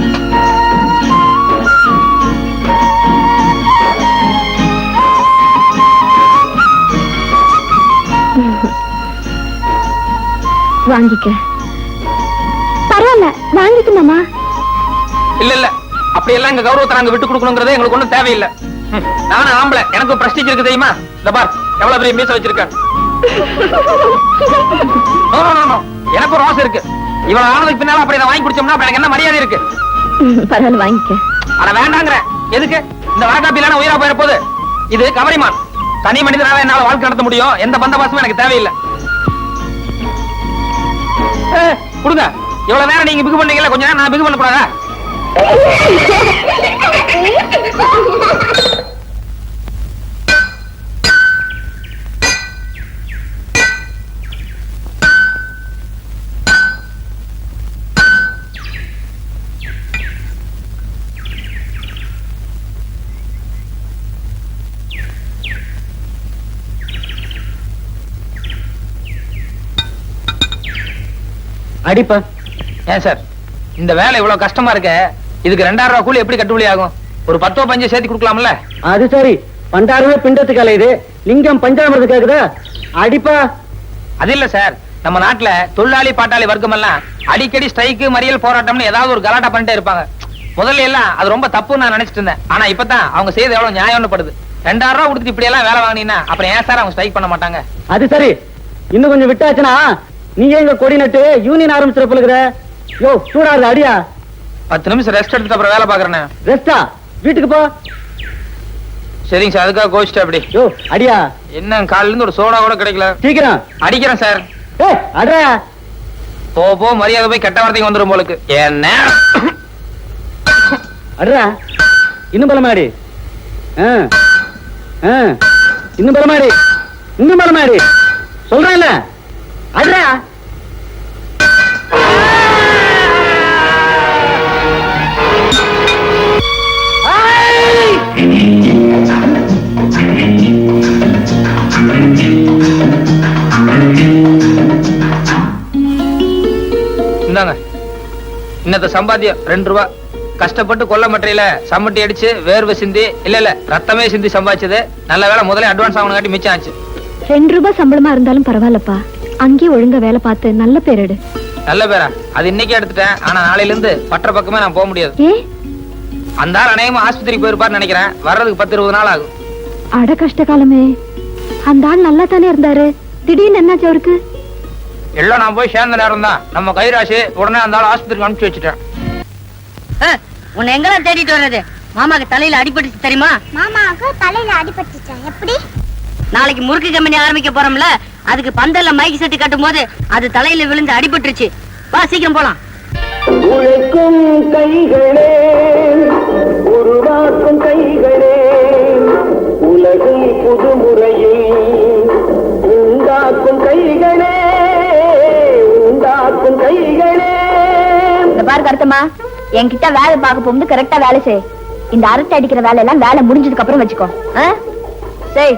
வாங்கிக்க. பரவாயில்ல, வாங்கிக்க மாமா. இல்ல இல்ல, அப்படி எல்லாம் எங்க கௌரவத்தை நாங்க விட்டு கொடுக்கணுங்கிறதே எங்களுக்கு ஒண்ணும் தேவையில்லை. நானும் ஆம்பளை, எனக்கு பிரஸ்டீஜ் இருக்கு தெரியுமா? இந்த பார் எவ்வளவு பெரிய மீச வச்சிருக்கேன். எனக்கு ஒரு ஆசை இருக்கு. இவ்வளவு ஆனதுக்கு பின்னால அப்படி வாங்கி குடிச்சோம்னா எனக்கு என்ன மரியாதை இருக்கு? பரவாயில்ல, வாங்கிக்க. ஆனா வேண்டாங்கிற. எதுக்கு? இந்த வாட்டாப்பிலான உயிரா போயிட போகுது. இது கவரிமான். தனி மனிதனால என்னால வாழ்க்கை நடத்த முடியும். எந்த பந்தபாசமும் எனக்கு தேவையில்லை. கொடுங்க. இவ்வளவு நேரம் நீங்க பிகு பண்ணீங்கல்ல, கொஞ்ச நேரம் நான் பிகு பண்ண கூடாதா? அடிப்பா. ஏன் சார் இந்த வேலை இவ்வளவு கஷ்டமா இருக்க? இதுக்கு 2000 ரூபாய் கூலி எப்படி கட்டுப்படி ஆகும்? ஒரு 10 15 சேர்த்து கொடுக்கலாம்ல? அது சரி, பண்டாரமே பிண்டத்துக்கு அலையுது, லிங்கம் பஞ்சாமிரத்து கேக்குதா? அடிப்பா. அது இல்ல சார், நம்ம நாட்டுல தொழிலாளி பாட்டாளி வர்க்கம் எல்லாம் அடிக்கடி ஸ்ட்ரைக்கு மறியல் போராட்டம்னு ஏதாவது ஒரு கலாட்டா பண்ணிட்டே இருப்பாங்க. முதல்ல எல்லாம் அது ரொம்ப தப்புன்னு நான் நினைச்சிட்டு இருந்தேன். ஆனா இப்பதான் அவங்க செய்து எவ்வளவு நியாயம்னு படுது. 2000 ரூபாய் கொடுத்துட்டு இப்படி எல்லாம் வேலை வாங்கினீங்கன்னா அப்புறம் ஏன் சார் அவங்க ஸ்ட்ரைக் பண்ண மாட்டாங்க? அது சரி, இன்னும் கொஞ்சம் விட்டாச்சுன்னா நீங்க எங்க கொடி நட்டு யூனியன் ஆரம்பிச்சிட போலுக்குற. யோ சூடாது, அடியா. 10 நிமிஷம் ரெஸ்ட் எடுத்துட்டு அப்புறம் வேலை பாக்குறேன். ரெஸ்டா? வீட்டுக்கு போ. சரிங்க சார், அதுக்காக கோச்சிட்டு அப்படி. யோ அடியா. என்ன காலையில இருந்து ஒரு சோடா கூட கிடைக்கல. சீக்கிரம் அடிக்கிறேன் சார். அட்ரா. போ மரியாதை போய் கெட்ட வார்த்தைக்கு வந்துடும் போலுக்கு. என்ன அட்ரா. இன்னும் பலமாடி. இன்னும் பலமாடி. இன்னும் பலமாடி. சொல்றேன்ல, அட்ரா. இந்தாங்க, இன்னத்த சம்பாத்தியம் 2 ரூபா. கஷ்டப்பட்டு கொல்ல மட்டையில சம்மட்டி அடிச்சு வேர்வை சிந்தி இல்ல ரத்தமே சிந்தி சம்பாதிச்சது. நல்ல வேலை முதல்ல அட்வான்ஸ் ஆகணும் மிச்சம் ஆச்சு. 2 ரூபாய் சம்பளமா இருந்தாலும் பரவாயில்லப்பா, அங்கேயே ஒழுங்கா வேலை பார்த்து நல்ல பேர் எடு. நல்ல பேரா? அது இன்னைக்கு எடுத்துட்டேன். ஆனா நாளையில இருந்து பற்ற பக்கமே நான் போக முடியாது. அந்த ஆள் அநேகமா ஆஸ்பத்திரிக்கு போயிருப்பாருன்னு நினைக்கிறேன். வர்றதுக்கு 10-20 நாள் ஆகும். அட கஷ்ட காலமே, அந்த ஆள் நல்லா தானே இருந்தாரு, திடீர்னு என்னாச்சு அவருக்கு? எல்லாம் நான் போய் சேர்ந்த நேரம் தான் நம்ம கைராசி உடனே அந்த ஆள் ஆஸ்பத்திரிக்கு அனுப்பிச்சு வச்சுட்டேன். உன்னை எங்கெல்லாம் தேடிட்டு வர்றது? மாமாக்கு தலையில அடிபட்டுச்சு தெரியுமா? மாமாவுக்கு தலையில அடிபட்டுச்சா? எப்படி? நாளைக்கு முறுக்கு கம்பெனி ஆரம்பிக்க போறோம்ல, அதுக்கு பந்தல்ல மைக் செட்டு கட்டும் போது அது தலையில விழுந்து அடிபட்டுருச்சு. வா சீக்கிரம் போலாம். உழைக்கும் கைகளே, உருவாக்கும் கைகளே, உலகில் புதுமுறையை உண்டாக்கும் கைகளே, உண்டாக்கும் கைகளே. இந்த பாரு கருத்தம்மா, என்கிட்ட வேலை பார்க்க போகும்போது கரெக்டா வேலை செய். இந்த அரட்டை அடிக்கிற வேலை எல்லாம் வேலை முடிஞ்சதுக்கு அப்புறம் வச்சுக்கோ. சரி.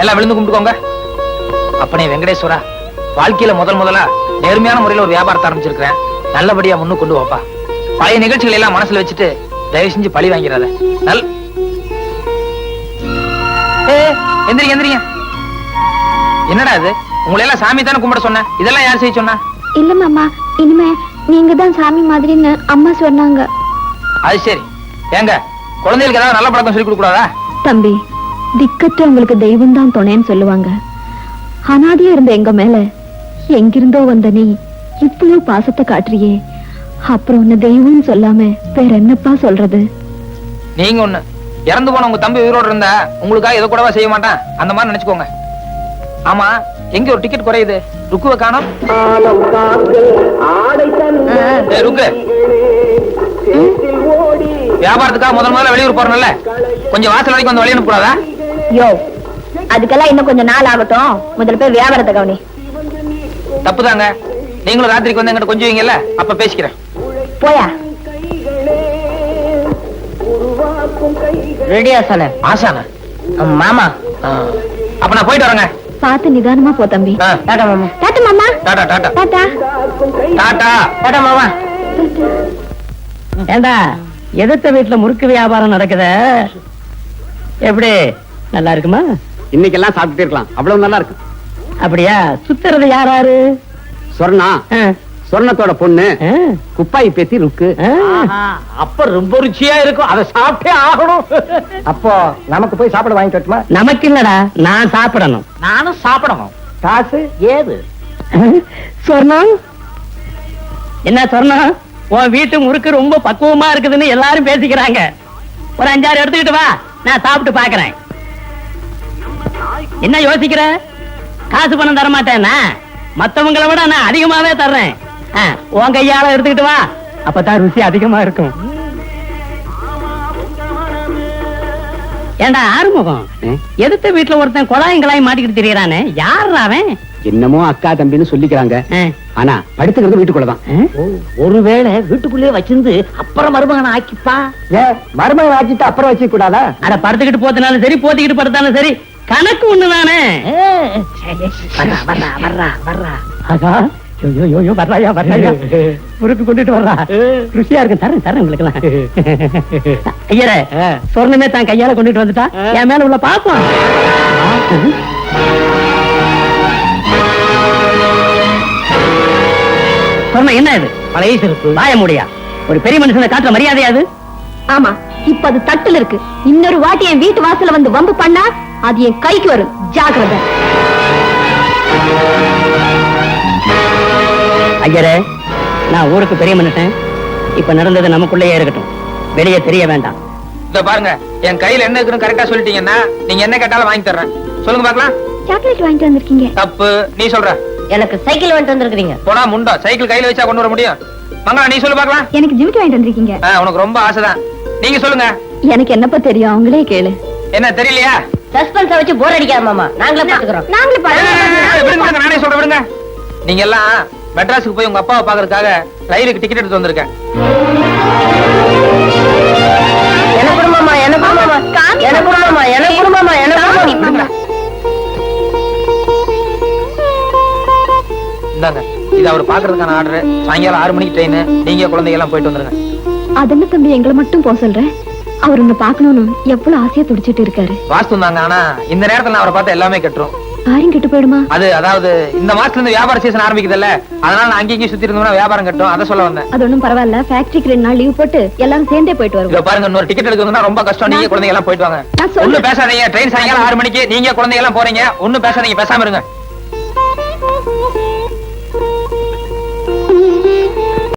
எல்லாம் விழுந்து கும்பிட்டுக்கோங்க. அப்பனே வெங்கடேஸ்வரா, வாழ்க்கையில முதலா நேர்மையான முறையில ஒரு வியாபாரத்தை ஆரம்பிச்சிருக்கிறேன். நல்லபடியா முன்னு கொண்டு வாப்பா. பழைய நிகழ்ச்சிகள் எல்லாம் மனசுல வச்சுட்டு தயவு செஞ்சு பழி வாங்கிறாத. எந்திரிங்க எந்திரிங்க. என்னடா இது? உங்களை எல்லாம் சாமி தானே கும்பிட சொன்ன, இதெல்லாம் யார் செய்ய சொன்னா? இல்ல மாமா, இனிமே நீங்க தான் சாமி மாதிரின்னு அம்மா சொன்னாங்க. அது சரி. ஏங்க, குழந்தைகளுக்கு ஏதாவது நல்ல பழக்கம் சொல்லி கொடுக்க கூடாதா? தம்பி, திக்கற்ற உங்களுக்கு தெய்வம் தான் துணைன்னு சொல்லுவாங்க. அனாதையா இருந்த எங்க மேல எங்கிருந்தோ வந்த நீ இவ்வளவு பாசத்தை காட்டுறியே, அப்புறம் உன்ன தெய்வம்னு சொல்லாம வேற என்னப்பா சொல்றது? நீங்க ஒண்ணு, இறந்து போன உங்க தம்பி உயிரோடு இருந்தா உங்களுக்காக எதை கூடவா செய்ய மாட்டான், அந்த மாதிரி நினைச்சுக்கோங்க. ஆமா, எங்க ஒரு டிக்கெட் குறையுது? ருக்குவை காணோம். ருக்கு, வியாபாரத்துக்காக முதல்ல வெளியூர் போறோம்ல, கொஞ்சம் வாசல் வரைக்கும் வந்து வெளியே அனுப்பக்கூடாதா? யோ, அதுக்கெல்லாம் இன்னும் கொஞ்சம் நாள் ஆகட்டும், முதல்ல போய் வியாபாரத்தை கவனி. தப்புதாங்க. நீங்களும் ராத்திரிக்கு வந்து எங்கிட்ட கொஞ்சம் வைங்கல்ல, அப்ப பேசிக்கிறேன். போயா. ரெடியா சொன்ன ஆசான மாமா? அப்ப நான் போயிட்டு வரேங்க. பார்த்து நிதானமா போ தம்பி. டாடா மாமா. டாட்டா மாமா. டாடா டாடா டாட்டா டாடா டாடா மாமா. ஏண்டா, எதிர்த்த வீட்டுல முறுக்கு வியாபாரம் நடக்குத, எப்படி நல்லா இருக்குமா? இன்னைக்கெல்லாம் சாப்பிட்டு இருக்கலாம், அவ்வளவு நல்லா இருக்கு. அப்படியா? சுத்துறது யாராரு? சொர்ணா, சொர்ணத்தோட பொண்ணு குப்பாய் பேத்தி ருக்கு. அப்ப ரொம்ப ருச்சியா இருக்கும், அதை சாப்பிட்டே ஆகணும். அப்போ நமக்கு போய் சாப்பிட வாங்கி கட்டுமா? நமக்கு இல்லடா, நான் சாப்பிடணும். நானும் சாப்பிடணும். காசு ஏது? சொர்ணம், என்ன சொர்ணம், உன் வீட்டு முறுக்கு ரொம்ப பக்குவமா இருக்குதுன்னு எல்லாரும் பேசிக்கிறாங்க. ஒரு 5-6 எடுத்துக்கிட்டு வா, நான் சாப்பிட்டு பாக்குறேன். என்ன யோசிக்கிற? காசு பணம் தர மாட்டேன்னா, மத்தவங்களை விட நான் அதிகமாவே தர்றேன். உன் கையால எடுத்துக்கிட்டு வா, அப்பதான் ருசி அதிகமா இருக்கும். ஏண்டா ஆறுமுகம், எதிர்த்த வீட்டுல ஒருத்தன் குழாயங்களாய் மாட்டிக்கிட்டு தெரியறானே, யார் அவன்? என்னமோ அக்கா தம்பின்னு சொல்லிக்கிறாங்க, ஆனா படுத்துக்கிறது வீட்டுக்குள்ளதான். ஒருவேளை வீட்டுக்குள்ளே வச்சிருந்து அப்புறம் மருமகனை ஆக்கிப்பா. மருமகன் ஆக்கிட்டு அப்புறம் வச்சு கூடாதா? அட, படுத்துக்கிட்டு போத்தினாலும் சரி, போத்திக்கிட்டு படுத்தாலும் சரி, கணக்கு ஒண்ணுதானே. முறுக்கு கொண்டுட்டு வர்றா, ருசியா இருக்கு. தரேன் தரேன் உங்களுக்கு எல்லாம். ஐயரே, சொர்ணமே தான் கையால கொண்டுட்டு வந்துட்டா, என் மேல உள்ள பாப்போம். சொர்ணம், என்ன இது? பழைய சிறப்பு வாய முடியா? ஒரு பெரிய மனுஷனை காட்டுற மரியாதையாது? ஆமா, இப்ப அது தட்டுல இருக்கு. இன்னொரு வாட்டி என் வீட்டு வாசல்ல வந்து வம்பு பண்ணா அது என் கைக்கு வரும், ஜாக்கிரதை. ஐயரே, நான் ஊருக்கு பெரிய மனுஷன். இப்ப நடந்தது நமக்குள்ளேயே இருக்கட்டும், வெளியே தெரிய வேண்டாம். இத பாருங்க, என் கையில என்ன இருக்குன்னு கரெக்டா சொல்லிட்டீங்கன்னா நீங்க என்ன கேட்டாலும் வாங்கி தர்றேன். சொல்லுங்க பாக்கலாம். சாக்லேட் வாங்கிட்டு வந்திருக்கீங்க. தப்பு, நீ சொல்ற. எனக்கு சைக்கிள் வாங்கிட்டு வந்திருக்கீங்க. போனா முண்டா, சைக்கிள் கையில வச்சா கொண்டு வர முடியும்? மங்களா, நீ சொல்லு பாக்கலாம். எனக்கு ஜிமிக்கி வாங்கிட்டு வந்திருக்கீங்க. உனக்கு ரொம்ப ஆசைதான். நீங்க சொல்லுங்க. எனக்கு என்னப்பா தெரியும், அவங்களே கேளு. என்ன தெரியலையா? சஸ்பென்ஸ வச்சு போர் அடிக்காத மாமா, நாங்களே பாத்துக்கிறோம். விடுங்க, நானே சொல்றேன், விடுங்க. நீங்க எல்லாம் மெட்ராஸுக்கு போய் உங்க அப்பாவை பாக்குறதுக்காக ரயிலுக்கு டிக்கெட் எடுத்து வந்திருக்கேன். என்ன குடும்பமா, என்ன குடும்பமா, என்ன குடும்பமா, என்ன குடும்பமா, என்ன குடும்பமா. இந்தாங்க, இது அவர் பாக்குறதுக்கான ஆர்டர். சாயங்காலம் 6 மணிக்கு ட்ரெயின். நீங்க குழந்தைங்க எல்லாம் போயிட்டு வந்துருங்க. அதென்ன தம்பி, எங்களை மட்டும் போக சொல்றேன். அவர் உங்க பாக்கணும்னு எவ்வளவு ஆசையா துடிச்சிட்டு இருக்காரு. வாஸ்து தாங்க, ஆனா இந்த நேரத்துல நான் அவரை பார்த்தா எல்லாமே கட்டுரும். யாரும் கெட்டு போயிடுமா? அது அதாவது இந்த மாசத்துல இருந்து வியாபார சீசன் ஆரம்பிக்குதுல்ல, அதனால நான் அங்கேயும் சுத்தி இருந்தோம்னா வியாபாரம் கட்டும். அதை சொல்ல வந்தேன். அது ஒண்ணும் பரவாயில்ல, ஃபேக்டரிக்கு 2 நாள் லீவ் போட்டு எல்லாரும் சேர்ந்தே போயிட்டு வருவோம். இத பாருங்க, இன்னொரு டிக்கெட் எடுக்கணும்னா ரொம்ப கஷ்டம். நீங்க குழந்தைங்க எல்லாம் போயிட்டு வாங்க. நான் சொல்றேன். ஒண்ணும் பேசாதீங்க. ட்ரெயின் சாயங்காலம் 6 மணிக்கு. நீங்க குழந்தைங்க எல்லாம் போறீங்க. ஒண்ணும் பேசாதீங்க, பேசாம இருங்க.